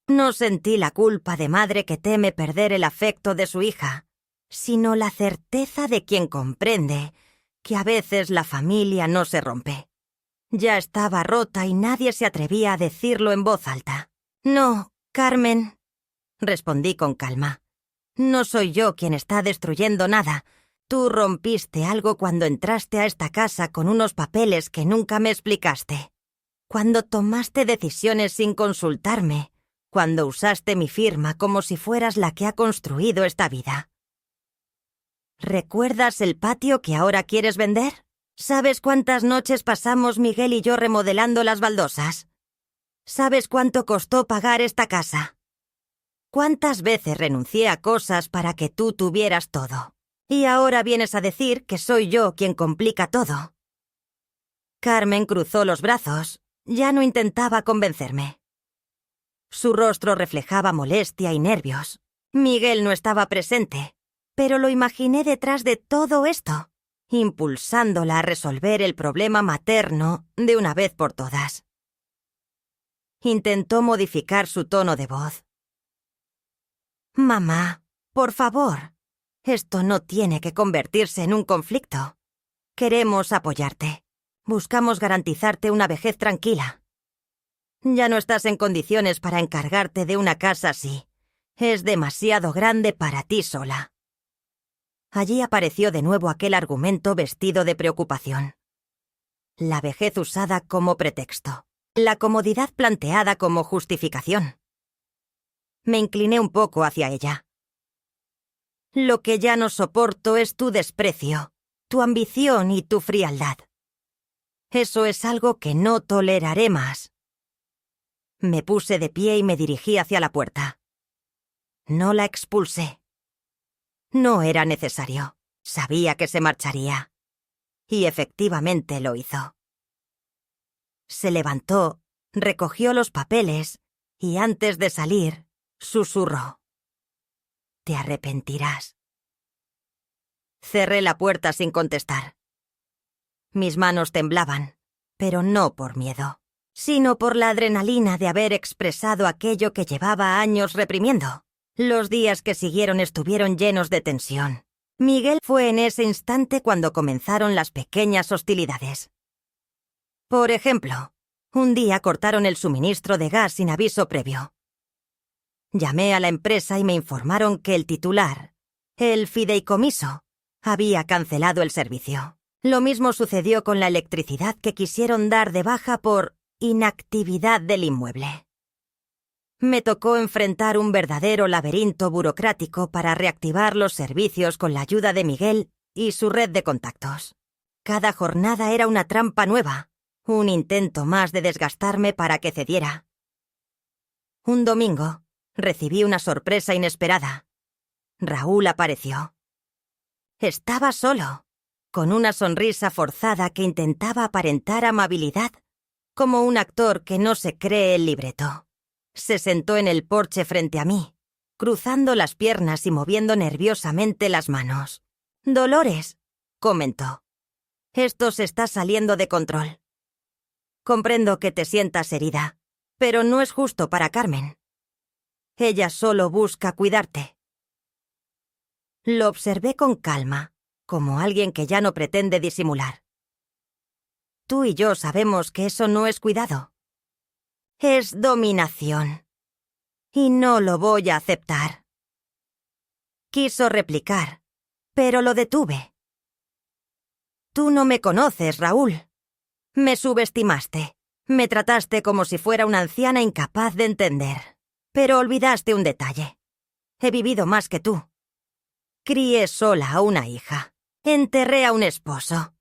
No sentí la culpa de madre que teme perder el afecto de su hija, sino la certeza de quien comprende que a veces la familia no se rompe. Ya estaba rota y nadie se atrevía a decirlo en voz alta. No, Carmen, respondí con calma, no soy yo quien está destruyendo nada. Tú rompiste algo cuando entraste a esta casa con unos papeles que nunca me explicaste. Cuando tomaste decisiones sin consultarme. Cuando usaste mi firma como si fueras la que ha construido esta vida. ¿Recuerdas el patio que ahora quieres vender? ¿Sabes cuántas noches pasamos Miguel y yo remodelando las baldosas? ¿Sabes cuánto costó pagar esta casa? ¿Cuántas veces renuncié a cosas para que tú tuvieras todo? Y ahora vienes a decir que soy yo quien complica todo. Carmen cruzó los brazos. Ya no intentaba convencerme. Su rostro reflejaba molestia y nervios. Miguel no estaba presente, pero lo imaginé detrás de todo esto, impulsándola a resolver el problema materno de una vez por todas. Intentó modificar su tono de voz. Mamá, por favor, esto no tiene que convertirse en un conflicto. Queremos apoyarte. Buscamos garantizarte una vejez tranquila. Ya no estás en condiciones para encargarte de una casa así. Es demasiado grande para ti sola. Allí apareció de nuevo aquel argumento vestido de preocupación. La vejez usada como pretexto. La comodidad planteada como justificación. Me incliné un poco hacia ella. Lo que ya no soporto es tu desprecio, tu ambición y tu frialdad. Eso es algo que no toleraré más. Me puse de pie y me dirigí hacia la puerta. No la expulsé. No era necesario. Sabía que se marcharía. Y efectivamente lo hizo. Se levantó, recogió los papeles y antes de salir, susurró. Te arrepentirás. Cerré la puerta sin contestar. Mis manos temblaban, pero no por miedo, sino por la adrenalina de haber expresado aquello que llevaba años reprimiendo. Los días que siguieron estuvieron llenos de tensión. Miguel fue en ese instante cuando comenzaron las pequeñas hostilidades. Por ejemplo, un día cortaron el suministro de gas sin aviso previo. Llamé a la empresa y me informaron que el titular, el fideicomiso, había cancelado el servicio. Lo mismo sucedió con la electricidad que quisieron dar de baja por inactividad del inmueble. Me tocó enfrentar un verdadero laberinto burocrático para reactivar los servicios con la ayuda de Miguel y su red de contactos. Cada jornada era una trampa nueva, un intento más de desgastarme para que cediera. Un domingo, recibí una sorpresa inesperada. Raúl apareció. Estaba solo, con una sonrisa forzada que intentaba aparentar amabilidad, como un actor que no se cree el libreto. Se sentó en el porche frente a mí, cruzando las piernas y moviendo nerviosamente las manos. «Dolores», comentó. «Esto se está saliendo de control. Comprendo que te sientas herida, pero no es justo para Carmen. Ella solo busca cuidarte». Lo observé con calma, como alguien que ya no pretende disimular. Tú y yo sabemos que eso no es cuidado. Es dominación. Y no lo voy a aceptar. Quiso replicar, pero lo detuve. Tú no me conoces, Raúl. Me subestimaste. Me trataste como si fuera una anciana incapaz de entender. Pero olvidaste un detalle. He vivido más que tú. Crié sola a una hija. Enterré a un esposo.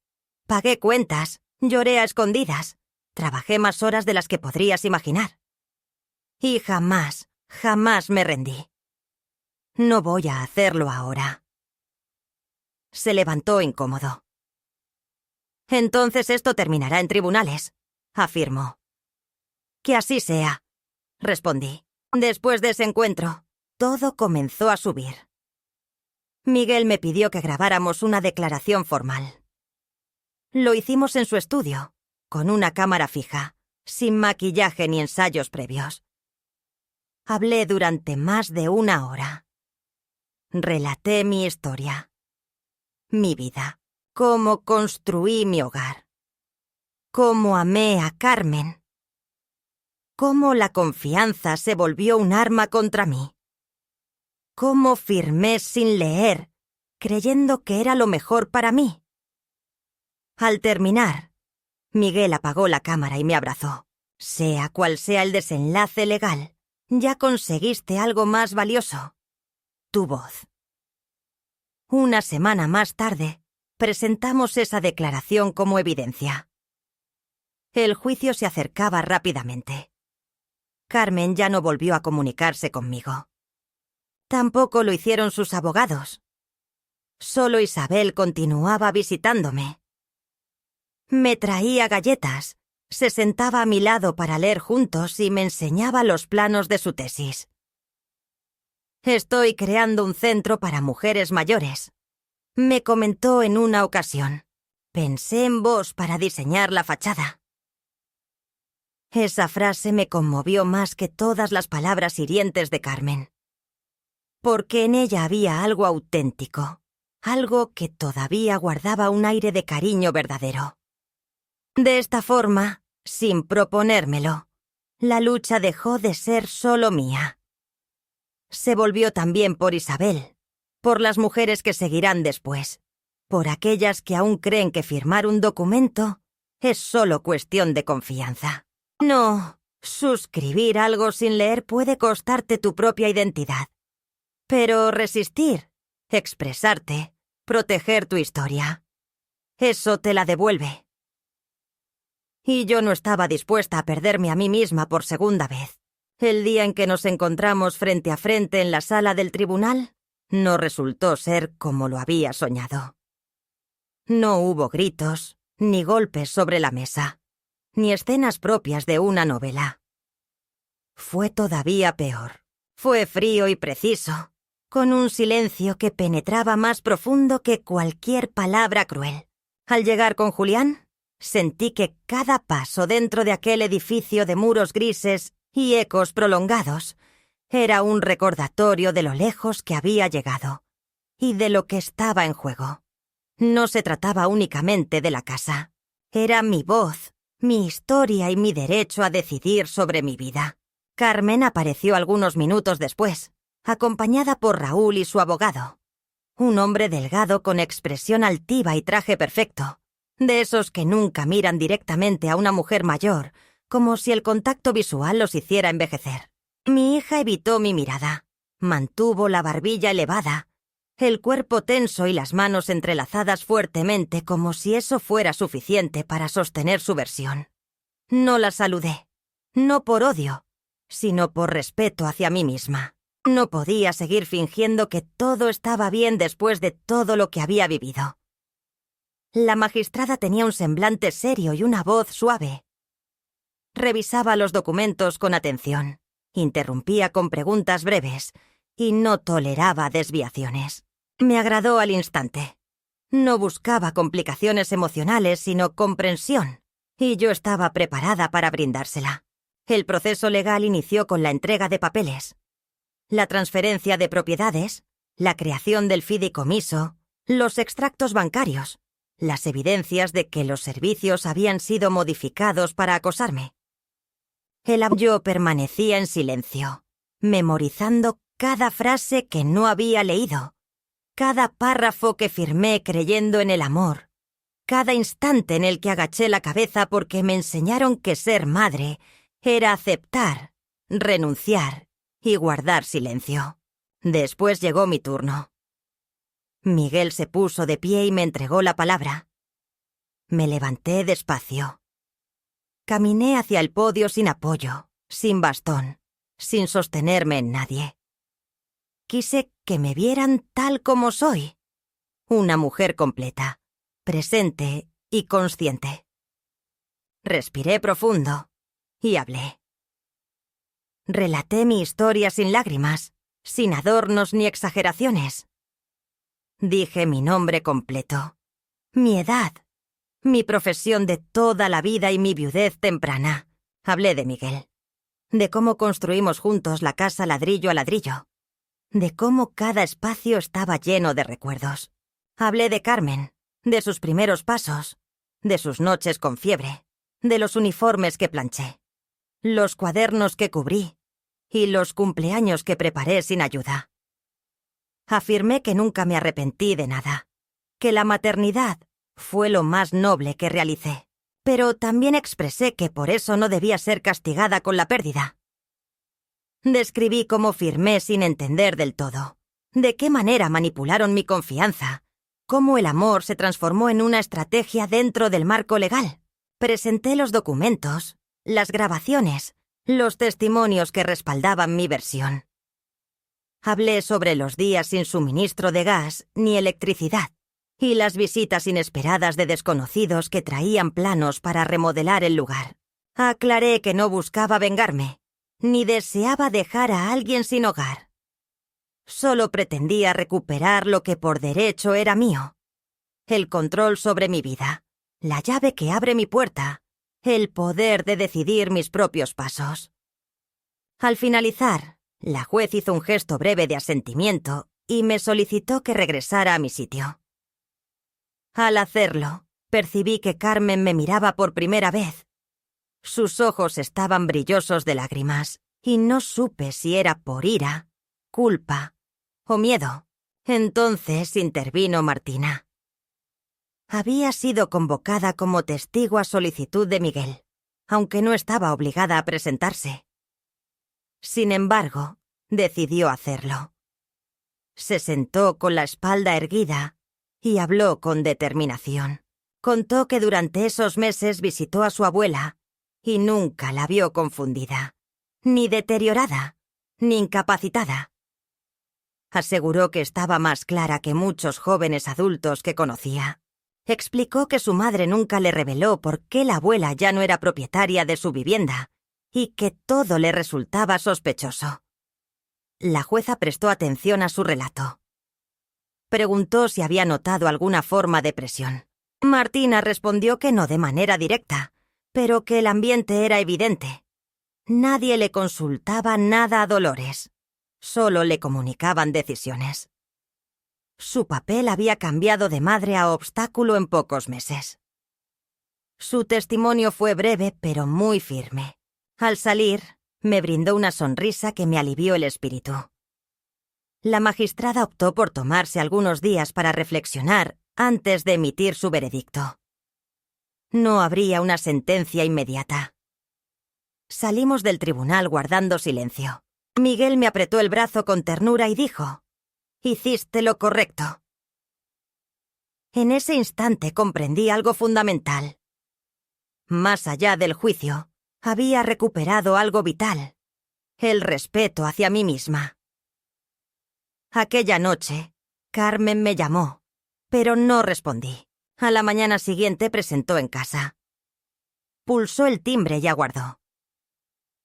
Pagué cuentas. Lloré a escondidas. Trabajé más horas de las que podrías imaginar. Y jamás, jamás me rendí. No voy a hacerlo ahora. Se levantó incómodo. Entonces esto terminará en tribunales, afirmó. Que así sea, respondí. Después de ese encuentro, todo comenzó a subir. Miguel me pidió que grabáramos una declaración formal. Lo hicimos en su estudio, con una cámara fija, sin maquillaje ni ensayos previos. Hablé durante más de 1 hora. Relaté mi historia, mi vida, cómo construí mi hogar, cómo amé a Carmen, cómo la confianza se volvió un arma contra mí. Cómo firmé sin leer, creyendo que era lo mejor para mí. Al terminar, Miguel apagó la cámara y me abrazó. Sea cual sea el desenlace legal, ya conseguiste algo más valioso: tu voz. Una semana más tarde, presentamos esa declaración como evidencia. El juicio se acercaba rápidamente. Carmen ya no volvió a comunicarse conmigo. Tampoco lo hicieron sus abogados. Solo Isabel continuaba visitándome. Me traía galletas, se sentaba a mi lado para leer juntos y me enseñaba los planos de su tesis. Estoy creando un centro para mujeres mayores, me comentó en una ocasión. Pensé en vos para diseñar la fachada. Esa frase me conmovió más que todas las palabras hirientes de Carmen, porque en ella había algo auténtico, algo que todavía guardaba un aire de cariño verdadero. De esta forma, sin proponérmelo, la lucha dejó de ser solo mía. Se volvió también por Isabel, por las mujeres que seguirán después, por aquellas que aún creen que firmar un documento es solo cuestión de confianza. No, suscribir algo sin leer puede costarte tu propia identidad. Pero resistir, expresarte, proteger tu historia, eso te la devuelve. Y yo no estaba dispuesta a perderme a mí misma por segunda vez. El día en que nos encontramos frente a frente en la sala del tribunal, no resultó ser como lo había soñado. No hubo gritos, ni golpes sobre la mesa, ni escenas propias de una novela. Fue todavía peor. Fue frío y preciso, con un silencio que penetraba más profundo que cualquier palabra cruel. Al llegar con Julián, sentí que cada paso dentro de aquel edificio de muros grises y ecos prolongados era un recordatorio de lo lejos que había llegado y de lo que estaba en juego. No se trataba únicamente de la casa. Era mi voz, mi historia y mi derecho a decidir sobre mi vida. Carmen apareció algunos minutos después, acompañada por Raúl y su abogado. Un hombre delgado con expresión altiva y traje perfecto, de esos que nunca miran directamente a una mujer mayor, como si el contacto visual los hiciera envejecer. Mi hija evitó mi mirada, mantuvo la barbilla elevada, el cuerpo tenso y las manos entrelazadas fuertemente como si eso fuera suficiente para sostener su versión. No la saludé, no por odio, sino por respeto hacia mí misma. No podía seguir fingiendo que todo estaba bien después de todo lo que había vivido. La magistrada tenía un semblante serio y una voz suave. Revisaba los documentos con atención, interrumpía con preguntas breves y no toleraba desviaciones. Me agradó al instante. No buscaba complicaciones emocionales, sino comprensión, y yo estaba preparada para brindársela. El proceso legal inició con la entrega de papeles, la transferencia de propiedades, la creación del fideicomiso, los extractos bancarios, las evidencias de que los servicios habían sido modificados para acosarme. Yo permanecía en silencio, memorizando cada frase que no había leído, cada párrafo que firmé creyendo en el amor, cada instante en el que agaché la cabeza porque me enseñaron que ser madre era aceptar, renunciar y guardar silencio. Después llegó mi turno. Miguel se puso de pie y me entregó la palabra. Me levanté despacio. Caminé hacia el podio sin apoyo, sin bastón, sin sostenerme en nadie. Quise que me vieran tal como soy, una mujer completa, presente y consciente. Respiré profundo y hablé. Relaté mi historia sin lágrimas, sin adornos ni exageraciones. Dije mi nombre completo, mi edad, mi profesión de toda la vida y mi viudez temprana. Hablé de Miguel, de cómo construimos juntos la casa ladrillo a ladrillo, de cómo cada espacio estaba lleno de recuerdos. Hablé de Carmen, de sus primeros pasos, de sus noches con fiebre, de los uniformes que planché. los cuadernos que cubrí y los cumpleaños que preparé sin ayuda. Afirmé que nunca me arrepentí de nada, que la maternidad fue lo más noble que realicé, pero también expresé que por eso no debía ser castigada con la pérdida. Describí cómo firmé sin entender del todo, de qué manera manipularon mi confianza, cómo el amor se transformó en una estrategia dentro del marco legal. Presenté los documentos, las grabaciones, los testimonios que respaldaban mi versión. Hablé sobre los días sin suministro de gas ni electricidad y las visitas inesperadas de desconocidos que traían planos para remodelar el lugar. Aclaré que no buscaba vengarme, ni deseaba dejar a alguien sin hogar. Solo pretendía recuperar lo que por derecho era mío: el control sobre mi vida, la llave que abre mi puerta, el poder de decidir mis propios pasos. Al finalizar, la juez hizo un gesto breve de asentimiento y me solicitó que regresara a mi sitio. Al hacerlo, percibí que Carmen me miraba por primera vez. Sus ojos estaban brillosos de lágrimas y no supe si era por ira, culpa o miedo. Entonces intervino Martina. Había sido convocada como testigo a solicitud de Miguel, aunque no estaba obligada a presentarse. Sin embargo, decidió hacerlo. Se sentó con la espalda erguida y habló con determinación. Contó que durante esos meses visitó a su abuela y nunca la vio confundida, ni deteriorada, ni incapacitada. Aseguró que estaba más clara que muchos jóvenes adultos que conocía. Explicó que su madre nunca le reveló por qué la abuela ya no era propietaria de su vivienda y que todo le resultaba sospechoso. La jueza prestó atención a su relato. Preguntó si había notado alguna forma de presión. Martina respondió que no de manera directa, pero que el ambiente era evidente. Nadie le consultaba nada a Dolores, solo le comunicaban decisiones. Su papel había cambiado de madre a obstáculo en pocos meses. Su testimonio fue breve pero muy firme. Al salir, me brindó una sonrisa que me alivió el espíritu. La magistrada optó por tomarse algunos días para reflexionar antes de emitir su veredicto. No habría una sentencia inmediata. Salimos del tribunal guardando silencio. Miguel me apretó el brazo con ternura y dijo: «Hiciste lo correcto». En ese instante comprendí algo fundamental. Más allá del juicio, había recuperado algo vital: el respeto hacia mí misma. Aquella noche, Carmen me llamó, pero no respondí. A la mañana siguiente presentó en casa. Pulsó el timbre y aguardó.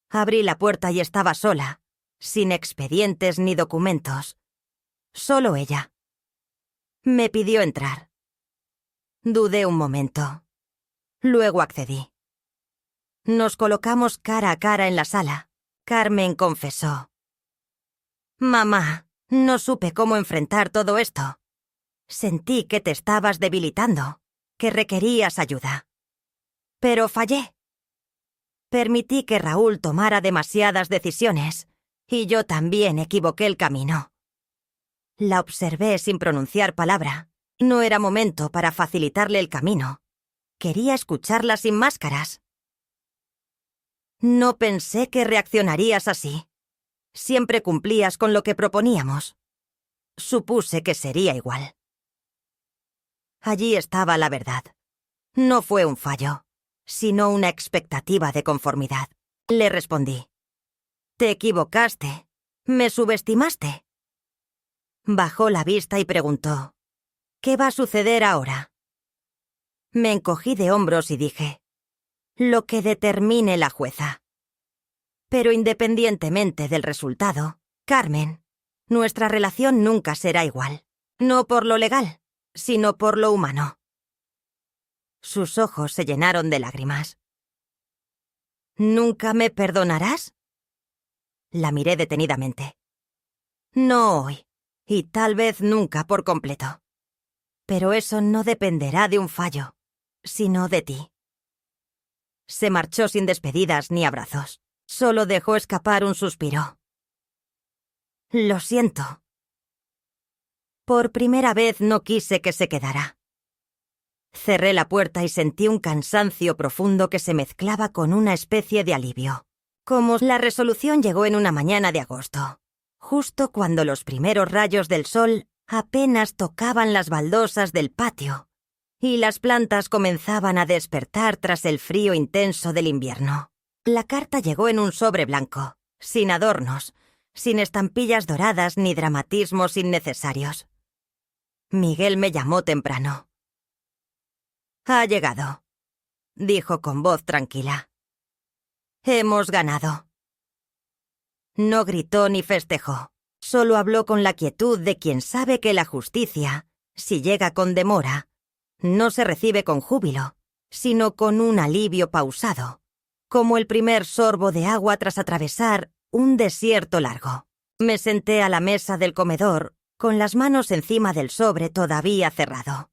Abrí la puerta y estaba sola, sin expedientes ni documentos. Solo ella. Me pidió entrar. Dudé un momento. Luego accedí. Nos colocamos cara a cara en la sala. Carmen confesó: «Mamá, no supe cómo enfrentar todo esto. Sentí que te estabas debilitando, que requerías ayuda. Pero fallé. Permití que Raúl tomara demasiadas decisiones y yo también equivoqué el camino». La observé sin pronunciar palabra. No era momento para facilitarle el camino. Quería escucharla sin máscaras. «No pensé que reaccionarías así. Siempre cumplías con lo que proponíamos. Supuse que sería igual». Allí estaba la verdad. No fue un fallo, sino una expectativa de conformidad. Le respondí: «Te equivocaste. Me subestimaste». Bajó la vista y preguntó: «¿Qué va a suceder ahora?». Me encogí de hombros y dije: «Lo que determine la jueza». Pero independientemente del resultado, Carmen, nuestra relación nunca será igual. No por lo legal, sino por lo humano. Sus ojos se llenaron de lágrimas. «¿Nunca me perdonarás?». La miré detenidamente. «No hoy, y tal vez nunca por completo. Pero eso no dependerá de un fallo, sino de ti». Se marchó sin despedidas ni abrazos. Solo dejó escapar un suspiro. Lo siento. Por primera vez no quise que se quedara. Cerré la puerta y sentí un cansancio profundo que se mezclaba con una especie de alivio. Como la resolución llegó en una mañana de agosto, justo cuando los primeros rayos del sol apenas tocaban las baldosas del patio y las plantas comenzaban a despertar tras el frío intenso del invierno. La carta llegó en un sobre blanco, sin adornos, sin estampillas doradas ni dramatismos innecesarios. Miguel me llamó temprano. «Ha llegado», dijo con voz tranquila. «Hemos ganado». No gritó ni festejó, solo habló con la quietud de quien sabe que la justicia, si llega con demora, no se recibe con júbilo, sino con un alivio pausado, como el primer sorbo de agua tras atravesar un desierto largo. Me senté a la mesa del comedor, con las manos encima del sobre todavía cerrado.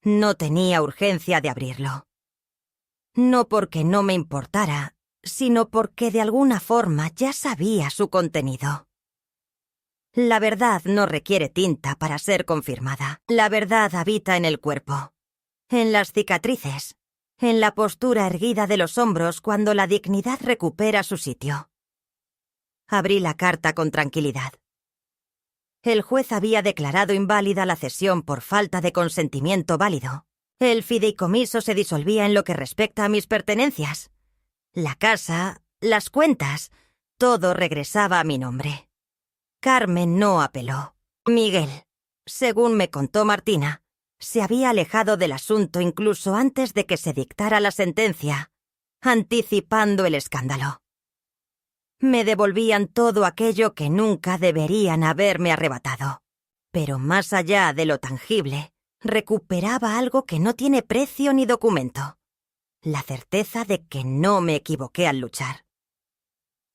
No tenía urgencia de abrirlo. No porque no me importara, sino porque de alguna forma ya sabía su contenido. La verdad no requiere tinta para ser confirmada. La verdad habita en el cuerpo, en las cicatrices, en la postura erguida de los hombros cuando la dignidad recupera su sitio. Abrí la carta con tranquilidad. El juez había declarado inválida la cesión por falta de consentimiento válido. El fideicomiso se disolvía en lo que respecta a mis pertenencias. La casa, las cuentas, todo regresaba a mi nombre. Carmen no apeló. Miguel, según me contó Martina, se había alejado del asunto incluso antes de que se dictara la sentencia, anticipando el escándalo. Me devolvían todo aquello que nunca deberían haberme arrebatado. Pero más allá de lo tangible, recuperaba algo que no tiene precio ni documento: la certeza de que no me equivoqué al luchar.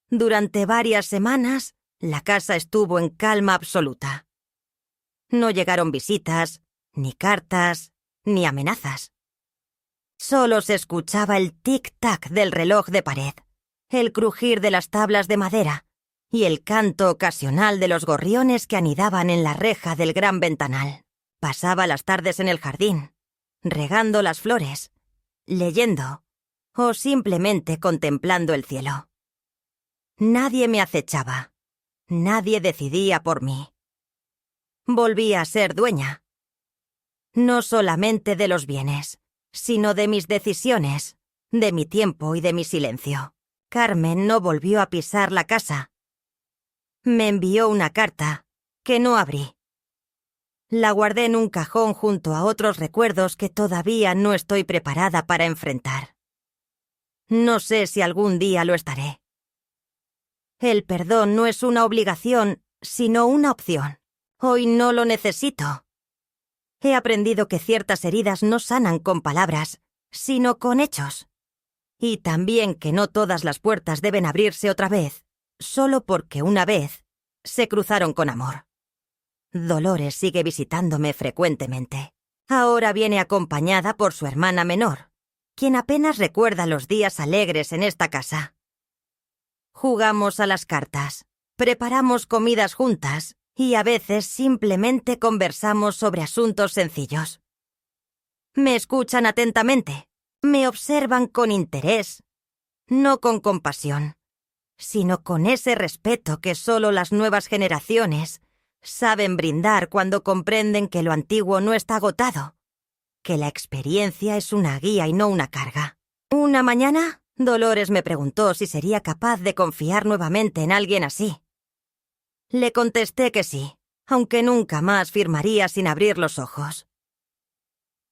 Durante varias semanas, la casa estuvo en calma absoluta. No llegaron visitas, ni cartas, ni amenazas. Solo se escuchaba el tic-tac del reloj de pared, el crujir de las tablas de madera y el canto ocasional de los gorriones que anidaban en la reja del gran ventanal. Pasaba las tardes en el jardín, regando las flores, leyendo o simplemente contemplando el cielo. Nadie me acechaba, nadie decidía por mí. Volví a ser dueña, no solamente de los bienes, sino de mis decisiones, de mi tiempo y de mi silencio. Carmen no volvió a pisar la casa. Me envió una carta que no abrí. La guardé en un cajón junto a otros recuerdos que todavía no estoy preparada para enfrentar. No sé si algún día lo estaré. El perdón no es una obligación, sino una opción. Hoy no lo necesito. He aprendido que ciertas heridas no sanan con palabras, sino con hechos. Y también que no todas las puertas deben abrirse otra vez, solo porque una vez se cruzaron con amor. Dolores sigue visitándome frecuentemente. Ahora viene acompañada por su hermana menor, quien apenas recuerda los días alegres en esta casa. Jugamos a las cartas, preparamos comidas juntas y a veces simplemente conversamos sobre asuntos sencillos. Me escuchan atentamente. Me observan con interés, no con compasión, sino con ese respeto que solo las nuevas generaciones saben brindar cuando comprenden que lo antiguo no está agotado, que la experiencia es una guía y no una carga. Una mañana, Dolores me preguntó si sería capaz de confiar nuevamente en alguien así. Le contesté que sí, aunque nunca más firmaría sin abrir los ojos.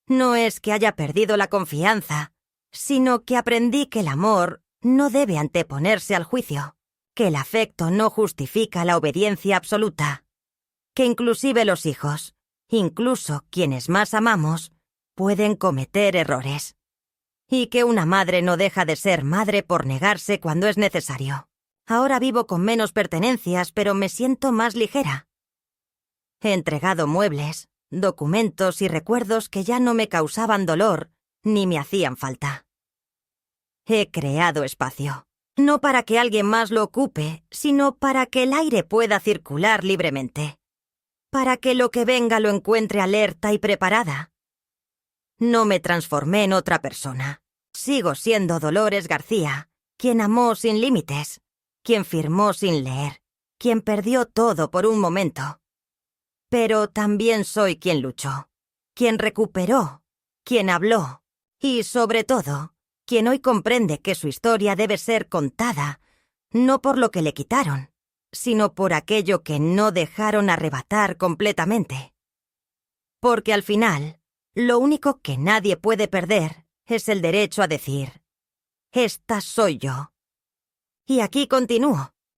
No es que haya perdido la confianza, sino que aprendí que el amor no debe anteponerse al juicio, que el afecto no justifica la obediencia absoluta, que inclusive los hijos, incluso quienes más amamos, pueden cometer errores, y que una madre no deja de ser madre por negarse cuando es necesario. Ahora vivo con menos pertenencias, pero me siento más ligera. He entregado muebles, documentos y recuerdos que ya no me causaban dolor ni me hacían falta. He creado espacio. No para que alguien más lo ocupe, sino para que el aire pueda circular libremente. Para que lo que venga lo encuentre alerta y preparada. No me transformé en otra persona. Sigo siendo Dolores García, quien amó sin límites, quien firmó sin leer, quien perdió todo por un momento. Pero también soy quien luchó, quien recuperó, quien habló, y sobre todo, quien hoy comprende que su historia debe ser contada, no por lo que le quitaron, sino por aquello que no dejaron arrebatar completamente. Porque al final, lo único que nadie puede perder es el derecho a decir, esta soy yo. Y aquí continúo,